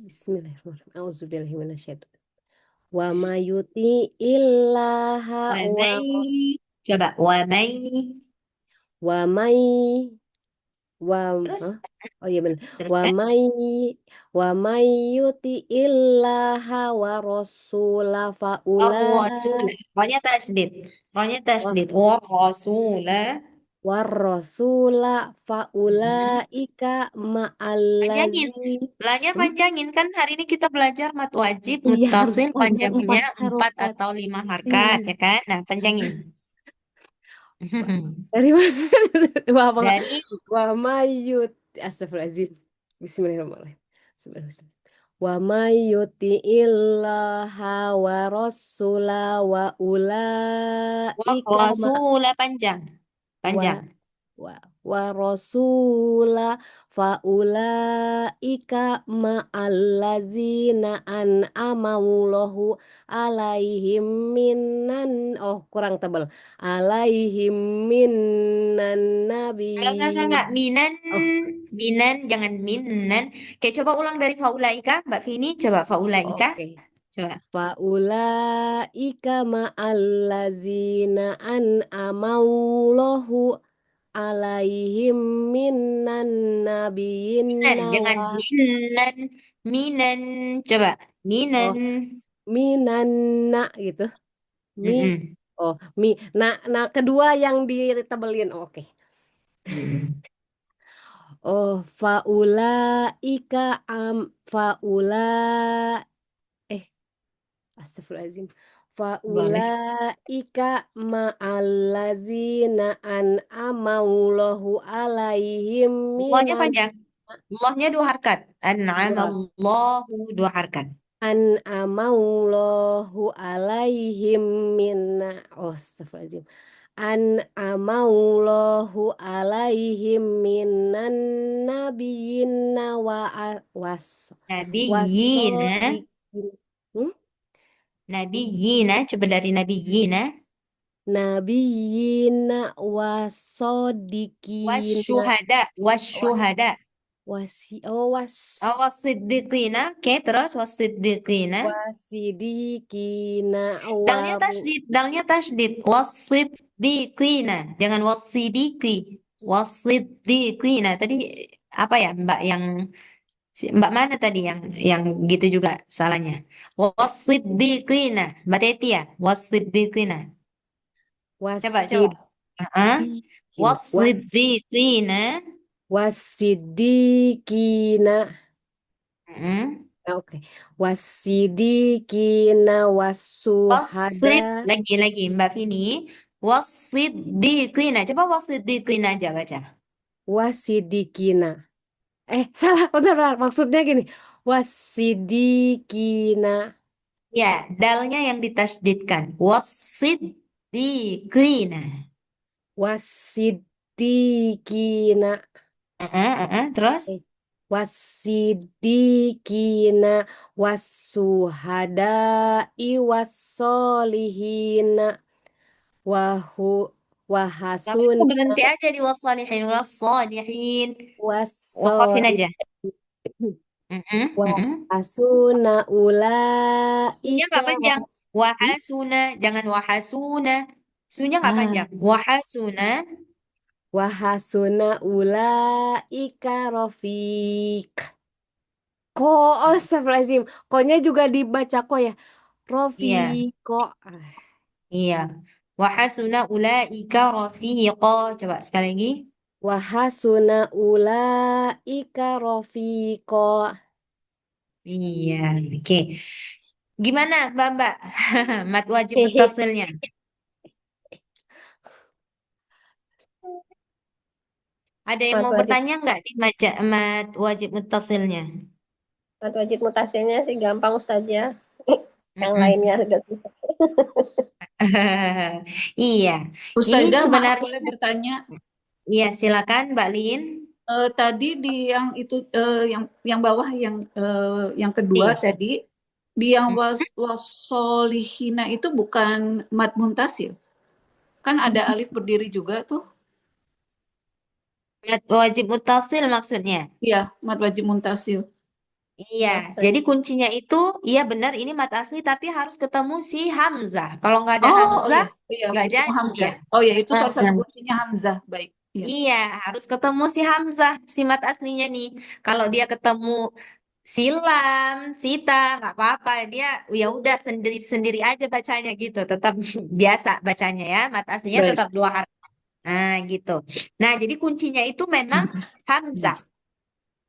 Bismillahirrahmanirrahim. Auzubillahiminasyaitonir. Wa ma yuti illaha Coba, wa may. wa may wa Terus, oh iya benar. teruskan. Wa may yuti illaha wa rasula Ar-rasula. Rohnya tasydid. Wa rasula. faulaika Panjangin. ma'allazina. Lanya panjangin. Kan hari ini kita belajar mat wajib, Iya, harus muttasil, panjang 4 panjangnya 4 harokat. atau 5 harkat, ya kan? Nah, panjangin. Dari mana? Dari Wa mayyut Astagfirullahaladzim. Bismillahirrahmanirrahim. Bismillahirrahmanirrahim. Wa mayyuti illaha wa rasula wa ulaika rasula panjang. wa rasula fa ulaika ma'allazina an'amallahu alaihim minan kurang tebal alaihim minan enggak. Minan, jangan minan. Oke, coba ulang dari faulaika, Mbak Vini. Coba faulaika. Oke. Coba. Faulaika ma'allazina an'amallahu alaihim minan nabiyina Jangan minan. Coba. minan gitu. Kedua yang ditebelin. Oke. Faulaika Astagfirullahaladzim. Faulaika ma'allazina an'amallahu alaihim Allahnya panjang. Allahnya 2 harkat. An'amallahu 2 harkat. An'amallahu alaihim astagfirullahaladzim. An'amallahu alaihim minan nabiyina Nabiyina, coba dari nabiyina. Nabiyina wasodiqina Wasyuhada. Wasiddiqina. Oke, terus wasiddiqina. Wasiddiqina Dalnya tasydid. Wasiddiqina. Jangan wasiddiqi. Wasiddiqina. Tadi apa ya, Mbak yang Mbak mana tadi yang gitu juga salahnya? Wasiddiqina. Mbak Teti ya? Wasiddiqina. Coba. Wasiddiqina. Wasiddiqina. Oke. Wasiddiqina wasuhada. Lagi Mbak Vini. Wasiddiqina. Coba wasiddiqina aja baca. Wasiddiqina. Salah, bentar. Maksudnya gini. Wasiddiqina. Ya, dalnya yang ditasydidkan. Wasiddiqina. Wasiddiqina. Terus? Wasiddiqina wasuhada'i wassolihina Gak apa-apa, wahasuna berhenti aja di wassalihin. Wassalihin. wassoli Wakafin aja. Mm-mm. wahasuna Sunya nggak ulaika panjang. Wahasuna, jangan wahasuna. Sunya nggak ah, panjang. Wahasuna. wahasuna ulaika rofiq. Ko, astagfirullahaladzim. Ko-nya juga dibaca ko ya. Iya, Rofiqo. iya. Wahasuna ulaika rafiqa. Coba sekali lagi. Wahasuna ulaika rofiqo. Iya, oke. Gimana, Mbak? Mat wajib Hehe. muttasilnya. Ada yang Mat mau wajib, bertanya nggak di mat wajib muttasilnya? mat wajib mutasilnya sih gampang Ustazah. Yang Mm-mm. lainnya agak susah. Iya, ini Ustazah, maaf sebenarnya, boleh bertanya? iya silakan Mbak Lin. Tadi di yang itu yang bawah yang kedua Nih. tadi di yang wasolihina itu bukan mad muntasil. Kan ada alif berdiri juga tuh. Mat wajib muttasil maksudnya. Iya, mad wajib muntasil. Iya, jadi kuncinya itu, iya benar ini mat asli tapi harus ketemu si Hamzah. Kalau nggak ada Oh, Hamzah, iya, nggak ketemu jadi Hamzah. dia. Oh ya, itu salah satu Nah, kuncinya Hamzah. Baik. Iya. iya, harus ketemu si Hamzah, si mat aslinya nih. Kalau dia ketemu silam, sita, nggak apa-apa. Dia ya udah sendiri-sendiri aja bacanya gitu. Tetap biasa bacanya ya. Mat aslinya Baik. tetap 2 harf. Nah, gitu. Nah, jadi kuncinya itu memang Hamzah.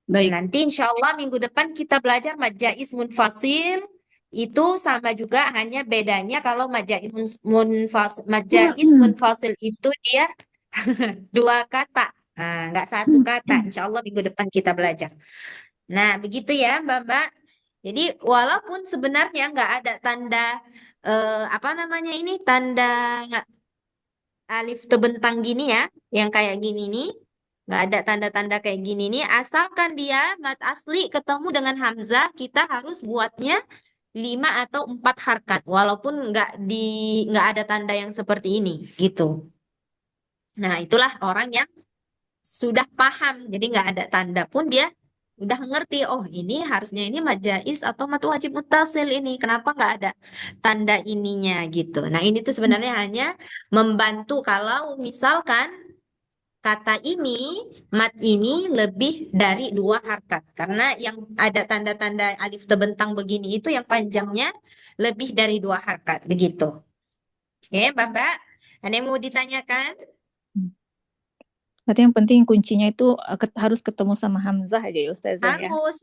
Baik. Nanti insya Allah minggu depan kita belajar mad jaiz munfasil. Itu sama juga, hanya bedanya kalau mad jaiz munfasil itu dia 2 kata. Nah, nggak 1 kata. Insya Allah minggu depan kita belajar. Nah, begitu ya Mbak-Mbak. Jadi walaupun sebenarnya nggak ada tanda apa namanya ini, tanda alif terbentang gini ya, yang kayak gini nih, nggak ada tanda-tanda kayak gini nih, asalkan dia mat asli ketemu dengan hamzah, kita harus buatnya 5 atau 4 harkat, walaupun nggak ada tanda yang seperti ini, gitu. Nah, itulah orang yang sudah paham, jadi nggak ada tanda pun dia udah ngerti, oh ini harusnya ini mad jaiz atau mad wajib muttasil ini, kenapa nggak ada tanda ininya gitu. Nah ini tuh sebenarnya hanya membantu kalau misalkan kata ini, mat ini lebih dari 2 harkat. Karena yang ada tanda-tanda alif terbentang begini itu yang panjangnya lebih dari 2 harkat, begitu. Oke, Bapak, ada yang mau ditanyakan? Berarti yang penting kuncinya itu harus ketemu sama Hamzah aja ya Ustazah ya. Harus,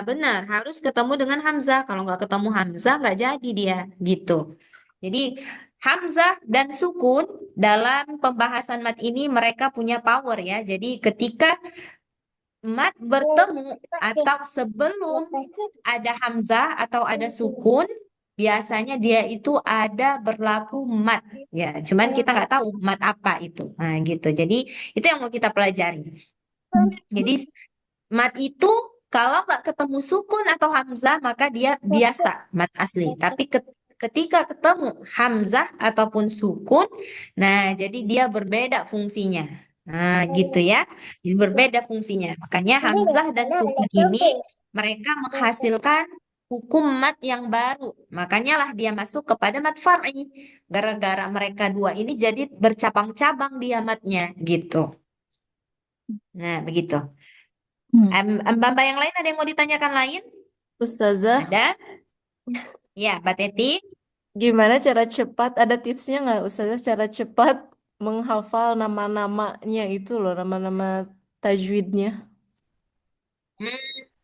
benar, harus ketemu dengan Hamzah. Kalau nggak ketemu Hamzah, nggak jadi dia, gitu. Jadi Hamzah dan sukun dalam pembahasan mat ini mereka punya power ya. Jadi ketika mat bertemu atau sebelum ada Hamzah atau ada sukun, biasanya dia itu ada berlaku mat ya. Cuman kita nggak tahu mat apa itu. Nah, gitu. Jadi itu yang mau kita pelajari. Jadi mat itu kalau nggak ketemu sukun atau hamzah maka dia biasa mat asli. Tapi ketika ketemu hamzah ataupun sukun, nah jadi dia berbeda fungsinya. Nah gitu ya, jadi berbeda fungsinya. Makanya hamzah dan sukun ini mereka menghasilkan hukum mat yang baru. Makanya lah dia masuk kepada mat far'i. Gara-gara mereka dua ini jadi bercabang-cabang dia matnya gitu. Nah begitu. Mbak yang lain ada yang mau ditanyakan lain? Ustazah, Ada? Ya, Mbak Teti. gimana cara cepat? Ada tipsnya nggak Ustazah cara cepat menghafal nama-namanya itu loh, nama-nama tajwidnya?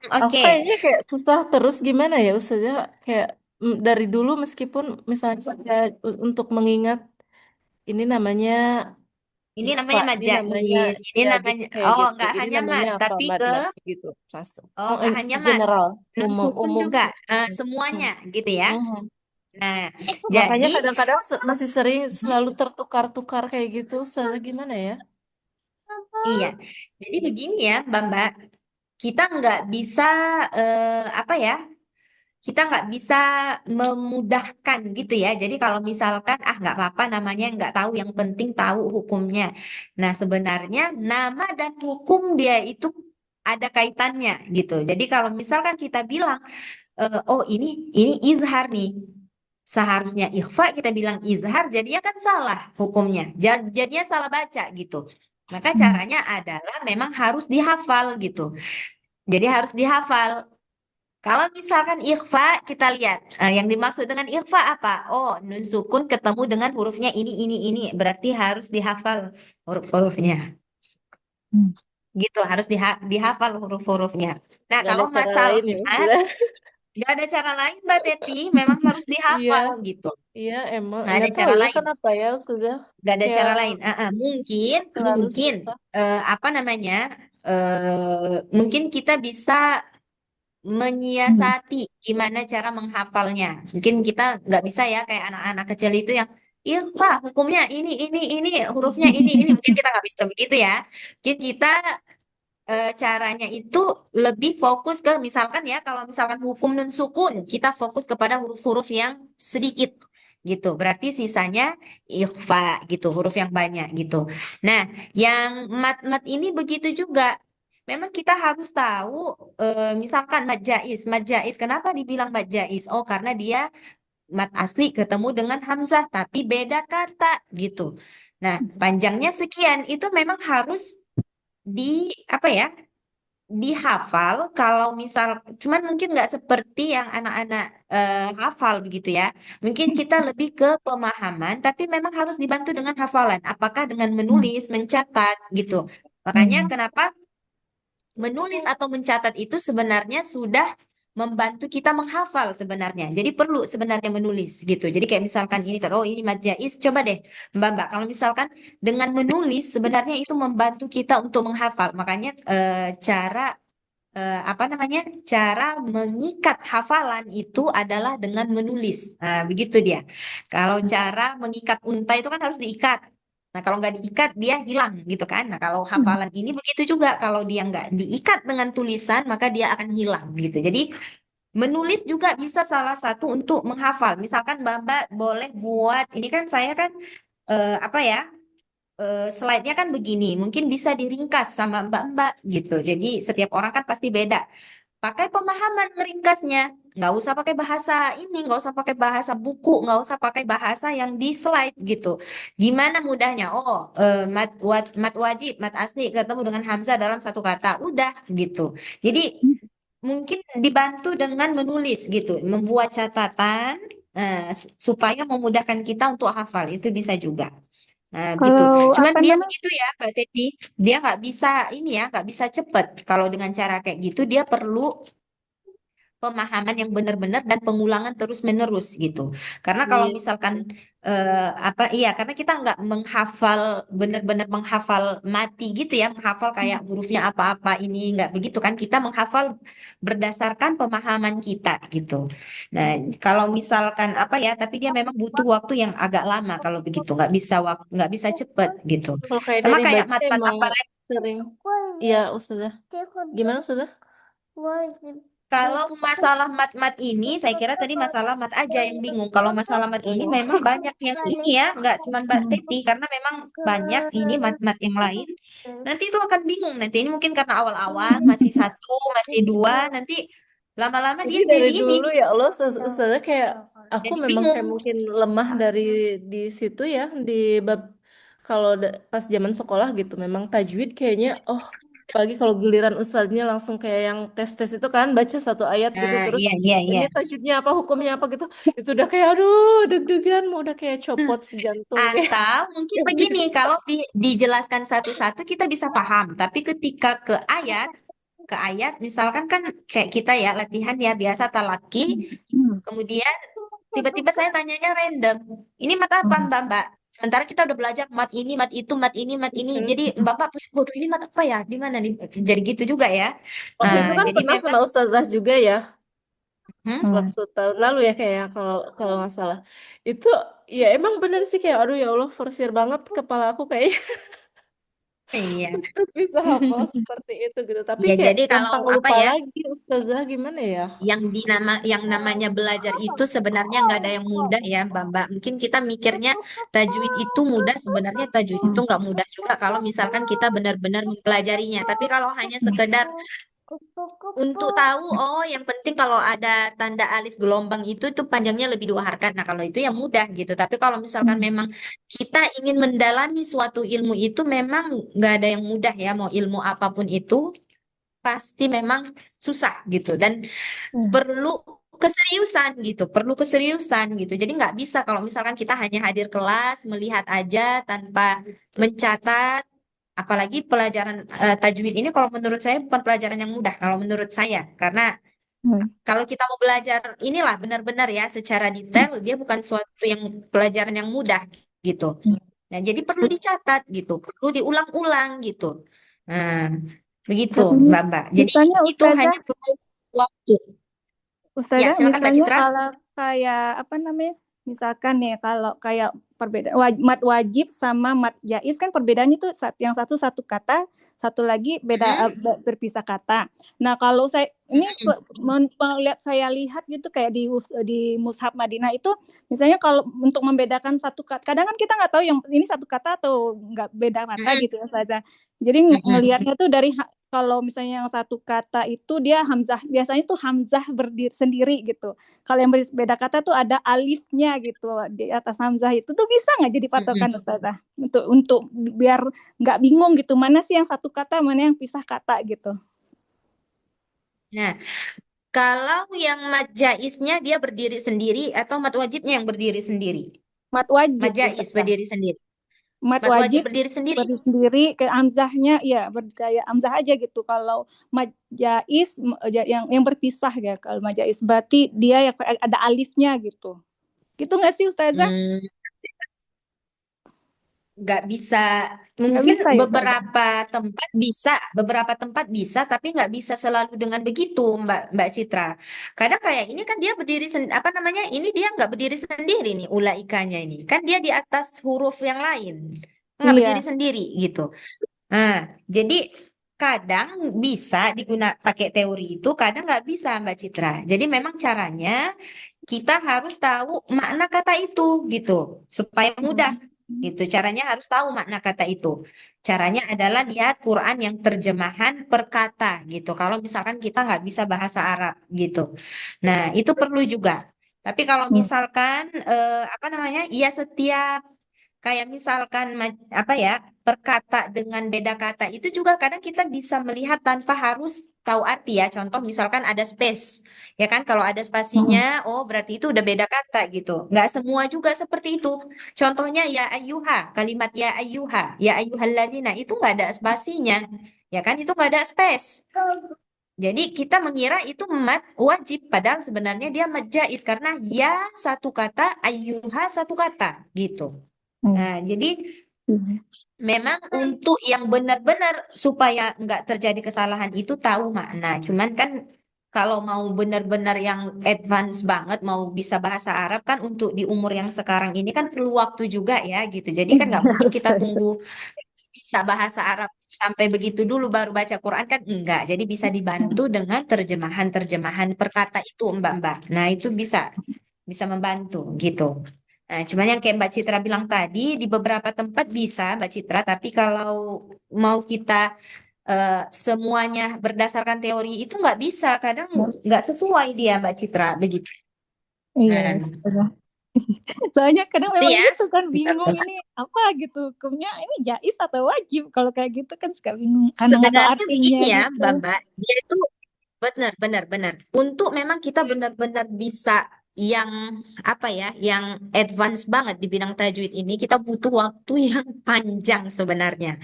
Aku Oke. kayaknya kayak susah terus gimana ya Ustazah? Kayak dari dulu meskipun misalnya untuk mengingat ini namanya Ini ikhfa, namanya mad ini namanya jaiz. Ini ya gitu namanya, kayak oh gitu. nggak Ini hanya namanya mat, apa tapi ke, mat gitu. oh nggak hanya mat. General, Non sukun umum. juga, semuanya gitu ya. Mhm. Nah, Makanya jadi kadang-kadang masih sering selalu tertukar-tukar kayak gitu. Ustazah gimana ya? iya. Jadi begini ya, Mbak. Kita nggak bisa apa ya? kita nggak bisa memudahkan gitu ya. Jadi kalau misalkan nggak apa-apa namanya nggak tahu, yang penting tahu hukumnya. Nah sebenarnya nama dan hukum dia itu ada kaitannya gitu. Jadi kalau misalkan kita bilang oh ini izhar nih. Seharusnya ikhfa kita bilang izhar, jadinya kan salah hukumnya. Jadinya salah baca gitu. Maka caranya adalah memang harus dihafal gitu. Jadi harus dihafal. Kalau misalkan ikhfa, kita lihat yang dimaksud dengan ikhfa apa? Oh, nun sukun ketemu dengan hurufnya ini. Berarti harus dihafal huruf-hurufnya. Hmm. Gitu, harus dihafal huruf-hurufnya. Nah, Nggak ada kalau cara masalah lain ya Ustazah. nggak ada cara lain, Mbak Teti. Memang harus Iya, dihafal gitu. iya emang Nggak ada nggak tahu cara ya lain. kenapa ya Ustazah. Nggak ada cara Kayak lain. Mungkin, terlalu mungkin susah. apa namanya? Mungkin kita bisa menyiasati gimana cara menghafalnya. Mungkin kita nggak bisa ya kayak anak-anak kecil itu yang, iya Pak, hukumnya ini, hurufnya ini. Mungkin kita nggak bisa begitu ya. Mungkin kita caranya itu lebih fokus ke misalkan ya, kalau misalkan hukum nun sukun, kita fokus kepada huruf-huruf yang sedikit gitu. Berarti sisanya ikhfa gitu, huruf yang banyak gitu. Nah, yang mat-mat ini begitu juga. Memang kita harus tahu misalkan mad jaiz. Kenapa dibilang mad jaiz? Oh, karena dia mat asli ketemu dengan hamzah tapi beda kata gitu. Nah, panjangnya sekian itu memang harus di apa ya? Dihafal. Kalau misal cuman mungkin nggak seperti yang anak-anak hafal begitu ya. Mungkin kita lebih ke pemahaman, tapi memang harus dibantu dengan hafalan. Apakah dengan menulis, mencatat gitu. Makanya kenapa menulis atau mencatat itu sebenarnya sudah membantu kita menghafal sebenarnya. Jadi perlu sebenarnya menulis gitu. Jadi kayak misalkan ini kan, oh ini mad jaiz, coba deh Mbak, kalau misalkan dengan menulis sebenarnya itu membantu kita untuk menghafal. Makanya cara apa namanya, cara mengikat hafalan itu adalah dengan menulis. Nah, begitu dia. Kalau cara mengikat unta itu kan harus diikat. Nah, kalau nggak diikat dia hilang gitu kan. Nah, kalau hafalan ini begitu juga. Kalau dia nggak diikat dengan tulisan maka dia akan hilang gitu. Jadi menulis juga bisa salah satu untuk menghafal. Misalkan Mbak boleh buat, ini kan saya kan apa ya, slide-nya kan begini, mungkin bisa diringkas sama Mbak-Mbak gitu. Jadi setiap orang kan pasti beda. Pakai pemahaman meringkasnya. Nggak usah pakai bahasa ini, nggak usah pakai bahasa buku, nggak usah pakai bahasa yang di slide gitu. Gimana mudahnya? Oh, mat wajib, mat asli ketemu dengan hamzah dalam satu kata. Udah gitu. Jadi mungkin dibantu dengan menulis gitu, membuat catatan supaya memudahkan kita untuk hafal. Itu bisa juga. Nah, gitu. Kalau Cuman apa dia namanya? begitu ya, Mbak Teti. Dia nggak bisa ini ya, nggak bisa cepet. Kalau dengan cara kayak gitu, dia perlu pemahaman yang benar-benar dan pengulangan terus-menerus gitu. Karena kalau Iya misalkan Ustazah. karena kita nggak menghafal benar-benar menghafal mati gitu ya, menghafal kayak hurufnya apa-apa ini nggak begitu kan? Kita menghafal berdasarkan pemahaman kita gitu. Nah, kalau misalkan apa ya, tapi dia memang butuh waktu yang agak lama kalau begitu, nggak bisa cepet gitu. Kalau kayak Sama dari kayak baca mat-mat emang apa lagi? sering. Iya Ustazah. Gimana Ustazah? Kalau masalah mat-mat ini, saya kira tadi masalah mat aja yang bingung. Kalau masalah mat ini Oh. memang banyak yang ini ya, nggak cuma Mbak Teti, karena memang banyak ini mat-mat yang lain. Nanti itu akan bingung. Nanti ini mungkin karena awal-awal masih satu, masih dua, nanti lama-lama Jadi dia dari jadi ini, dulu ya Allah, Ustazah kayak aku jadi memang bingung. kayak mungkin lemah dari di situ ya di bab kalau pas zaman sekolah gitu memang tajwid kayaknya pagi kalau giliran ustaznya langsung kayak yang tes-tes itu kan baca satu ayat gitu Nah, terus iya. ini tajwidnya apa hukumnya apa gitu itu udah kayak aduh deg-degan mau udah kayak Hmm. copot si jantung kayak Atau mungkin begini, kalau dijelaskan satu-satu kita bisa paham, tapi ketika ke ayat, misalkan kan kayak kita ya latihan ya biasa talaki, kemudian tiba-tiba saya tanyanya random. Ini mat apa Mbak? Sementara kita udah belajar mat ini, mat itu, mat ini, mat ini. Jadi Mbak pusing, waduh ini mat apa ya? Di mana nih? Jadi gitu juga ya. waktu itu Nah, kan jadi pernah memang sama ustazah juga ya hmm, waktu tahun lalu ya kayak kalau kalau nggak salah itu ya emang bener sih kayak aduh ya Allah forsir banget kepala aku kayak Iya. Itu bisa hafal seperti itu gitu. Tapi Ya, kayak jadi kalau gampang apa lupa ya, lagi Ustazah gimana ya? yang namanya belajar itu sebenarnya nggak ada yang mudah ya, Mbak. Mungkin kita mikirnya tajwid itu mudah, sebenarnya tajwid itu nggak mudah juga kalau misalkan kita benar-benar mempelajarinya. Tapi kalau hanya sekedar untuk tahu, oh yang penting kalau ada tanda alif gelombang itu panjangnya lebih 2 harakat. Nah kalau itu ya mudah gitu. Tapi kalau misalkan memang kita ingin mendalami suatu ilmu itu memang nggak ada yang mudah ya. Mau ilmu apapun itu pasti memang susah gitu. Dan perlu keseriusan gitu, perlu keseriusan gitu. Jadi nggak bisa kalau misalkan kita hanya hadir kelas, melihat aja tanpa mencatat. Apalagi pelajaran tajwid ini kalau menurut saya bukan pelajaran yang mudah kalau menurut saya. Karena kalau kita mau belajar inilah benar-benar ya secara detail, dia bukan suatu yang pelajaran yang mudah gitu. Nah, jadi perlu dicatat gitu, perlu diulang-ulang gitu. Nah, begitu Tapi Mbak. Jadi misalnya itu hanya Ustazah, perlu waktu. Ya, silakan Mbak misalnya Citra. kalau kayak apa namanya? Misalkan nih kalau kayak perbedaan mat wajib sama mat jaiz kan perbedaannya itu yang satu satu kata, satu lagi beda berpisah kata. Nah, kalau saya ini saya lihat gitu kayak di Mushaf Madinah itu misalnya kalau untuk membedakan satu kata, kadang kan kita nggak tahu yang ini satu kata atau nggak beda kata gitu ya saja. Jadi ngelihatnya tuh dari kalau misalnya yang satu kata itu dia hamzah, biasanya tuh hamzah berdiri sendiri gitu. Kalau yang beda kata tuh ada alifnya gitu di atas hamzah itu tuh bisa nggak jadi patokan Ustazah untuk biar nggak bingung gitu mana sih yang satu kata mana yang pisah kata gitu. Nah, kalau yang mad jaiznya dia berdiri sendiri atau mad wajibnya yang berdiri sendiri? Mat wajib Mad jaiz Ustazah. berdiri sendiri. Mat Mad wajib wajib berdiri sendiri. berdiri sendiri kayak hamzahnya ya kayak hamzah aja gitu. Kalau mad jaiz yang berpisah ya, kalau mad jaiz berarti dia yang ada alifnya gitu. Gitu nggak sih Ustazah? Nggak bisa, Nggak mungkin bisa ya Ustazah? beberapa tempat bisa, tapi nggak bisa selalu dengan begitu, Mbak Citra. Kadang kayak ini kan dia berdiri apa namanya? Ini dia nggak berdiri sendiri nih, ulaikanya ini. Kan dia di atas huruf yang lain, nggak Iya. berdiri sendiri gitu. Nah, jadi kadang bisa digunakan pakai teori itu, kadang nggak bisa, Mbak Citra. Jadi memang caranya kita harus tahu makna kata itu gitu, supaya mudah gitu. Caranya harus tahu makna kata itu. Caranya adalah lihat Quran yang terjemahan per kata gitu. Kalau misalkan kita nggak bisa bahasa Arab gitu. Nah, itu perlu juga. Tapi kalau misalkan apa namanya? Ya setiap kayak misalkan apa ya perkata dengan beda kata itu juga kadang kita bisa melihat tanpa harus tahu arti ya. Contoh misalkan ada space, ya kan? Kalau ada spasinya, oh berarti itu udah beda kata gitu. Nggak semua juga seperti itu. Contohnya ya ayyuha, kalimat ya ayyuhalladzina itu nggak ada spasinya, ya kan? Itu nggak ada space. Jadi kita mengira itu mad wajib, padahal sebenarnya dia mad jaiz karena ya satu kata, ayyuha satu kata gitu. Nah, jadi memang untuk yang benar-benar supaya nggak terjadi kesalahan itu tahu makna. Cuman kan kalau mau benar-benar yang advance banget, mau bisa bahasa Arab kan untuk di umur yang sekarang ini kan perlu waktu juga ya gitu. Jadi kan nggak mungkin kita tunggu bisa bahasa Arab sampai begitu dulu baru baca Quran kan enggak. Jadi bisa dibantu dengan terjemahan-terjemahan perkata itu Mbak-mbak. Nah, itu bisa membantu gitu. Nah, cuman yang kayak Mbak Citra bilang tadi, di beberapa tempat bisa Mbak Citra, tapi kalau mau kita semuanya berdasarkan teori itu nggak bisa, kadang nggak sesuai dia Mbak Citra, begitu. Iya, Nah, soalnya kadang itu memang ya. gitu kan bingung ini apa gitu hukumnya ini jaiz atau wajib kalau kayak gitu kan suka bingung karena nggak tahu Sebenarnya artinya begini ya, gitu. Mbak-mbak, dia itu benar. Untuk memang kita benar-benar bisa yang apa ya, yang advance banget di bidang tajwid ini, kita butuh waktu yang panjang sebenarnya.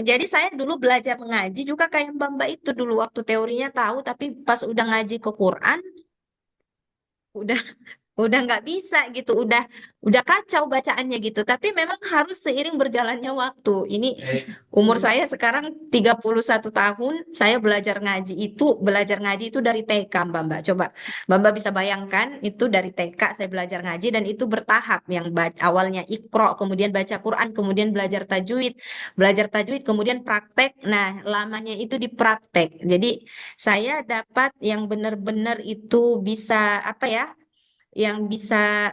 Jadi saya dulu belajar mengaji juga kayak Mbak-mbak itu dulu waktu teorinya tahu, tapi pas udah ngaji ke Quran, udah udah nggak bisa gitu, udah kacau bacaannya gitu. Tapi memang harus seiring berjalannya waktu. Ini umur saya sekarang 31 tahun, saya belajar ngaji itu dari TK, Mbak. Coba Mbak bisa bayangkan itu dari TK saya belajar ngaji dan itu bertahap yang awalnya Iqra, kemudian baca Quran, kemudian belajar tajwid, kemudian praktek. Nah, lamanya itu di praktek. Jadi saya dapat yang benar-benar itu bisa apa ya? Yang bisa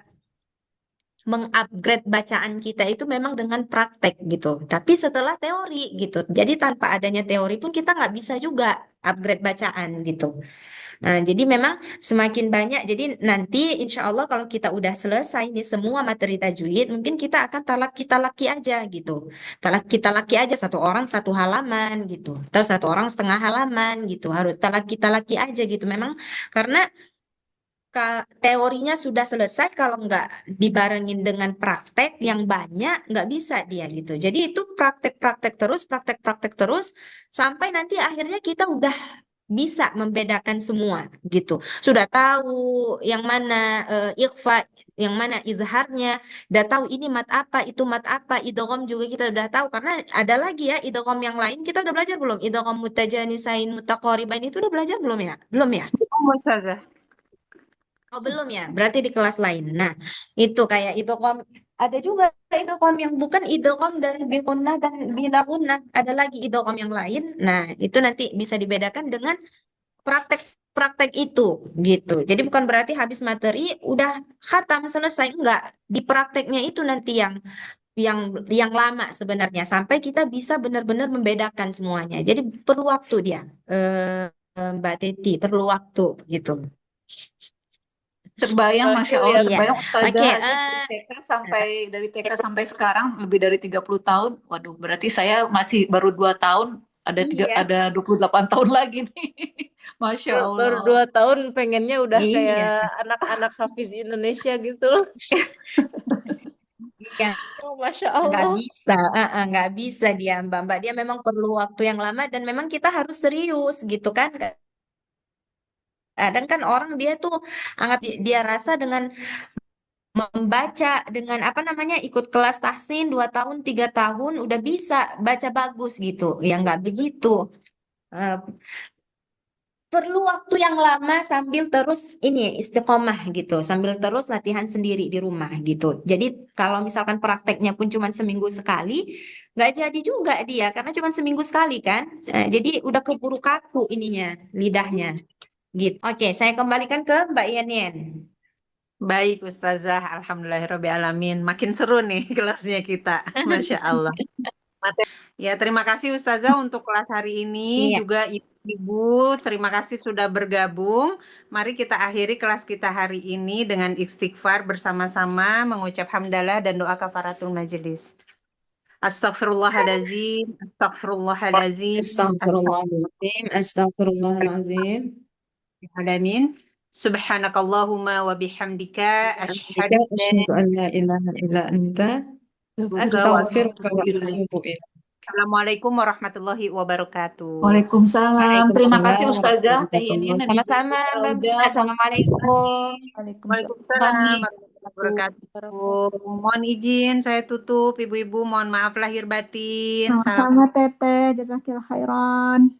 mengupgrade bacaan kita itu memang dengan praktek gitu. Tapi setelah teori gitu. Jadi tanpa adanya teori pun kita nggak bisa juga upgrade bacaan gitu. Nah, jadi memang semakin banyak. Jadi nanti insya Allah kalau kita udah selesai nih semua materi tajwid, mungkin kita akan talaki aja gitu. Talaki aja satu orang satu halaman gitu. Atau satu orang setengah halaman gitu. Harus talaki aja gitu. Memang karena teorinya sudah selesai kalau nggak dibarengin dengan praktek yang banyak nggak bisa dia gitu. Jadi itu praktek-praktek terus sampai nanti akhirnya kita udah bisa membedakan semua gitu. Sudah tahu yang mana ikhfa, yang mana izharnya, udah tahu ini mat apa, itu mat apa, idgham juga kita udah tahu karena ada lagi ya idgham yang lain kita udah belajar belum? Idgham mutajanisain mutaqaribain itu udah belajar belum ya? Belum ya? Ustazah. Oh belum ya, berarti di kelas lain. Nah, itu kayak idgham ada juga idgham yang bukan idgham dari bigunnah dan bilagunnah. Ada lagi idgham yang lain. Nah, itu nanti bisa dibedakan dengan praktek itu gitu. Jadi bukan berarti habis materi udah khatam selesai, enggak. Di prakteknya itu nanti yang lama sebenarnya sampai kita bisa benar-benar membedakan semuanya. Jadi perlu waktu dia. Mbak Teti, perlu waktu gitu. Terbayang, Masya Allah, Iya. terbayang Oke, Ustazah aja dari TK sampai sekarang lebih dari 30 tahun. Waduh, berarti saya masih baru 2 tahun, ada 28 tahun lagi nih. Masya Baru Allah. 2 tahun pengennya udah iya. kayak anak-anak Hafiz Indonesia gitu loh. Iya, Oh, Masya nggak Allah. bisa, nggak bisa dia Mbak. Dia memang perlu waktu yang lama dan memang kita harus serius gitu kan. Kadang kan orang dia tuh dia rasa dengan membaca dengan apa namanya ikut kelas tahsin 2 tahun 3 tahun udah bisa baca bagus gitu. Ya nggak begitu. Eh, Perlu waktu yang lama sambil terus ini istiqomah gitu, sambil terus latihan sendiri di rumah gitu. Jadi kalau misalkan prakteknya pun cuma seminggu sekali, nggak jadi juga dia karena cuma seminggu sekali kan. Jadi udah keburu kaku ininya lidahnya gitu. Oke, saya kembalikan ke Mbak Yanien. Baik Ustazah, Alhamdulillahirrabbilalamin. Makin seru nih kelasnya kita, Masya Allah. Ya, terima kasih Ustazah untuk kelas hari ini. Iya. Juga Ibu, terima kasih sudah bergabung. Mari kita akhiri kelas kita hari ini dengan istighfar bersama-sama, mengucap hamdalah dan doa kafaratul majelis. Astaghfirullahaladzim, astaghfirullahaladzim, Astagfirullahaladzim, astagfirullahaladzim. Alamin. Subhanakallahumma wa bihamdika asyhadu Asyhadu an la ilaha illa anta astaghfiruka wa atubu ilaik. Assalamualaikum warahmatullahi wabarakatuh. Waalaikumsalam. Terima kasih Waalaikumsalam Ustazah Teh warahmatullahi Yanien dan Ibu Sama-sama, Mbak. Rauda. Assalamualaikum. Waalaikumsalam warahmatullahi wabarakatuh. Mohon izin saya tutup, Ibu-ibu. Mohon maaf lahir batin. Salam. Sama-sama Teteh, jazakillah khairan.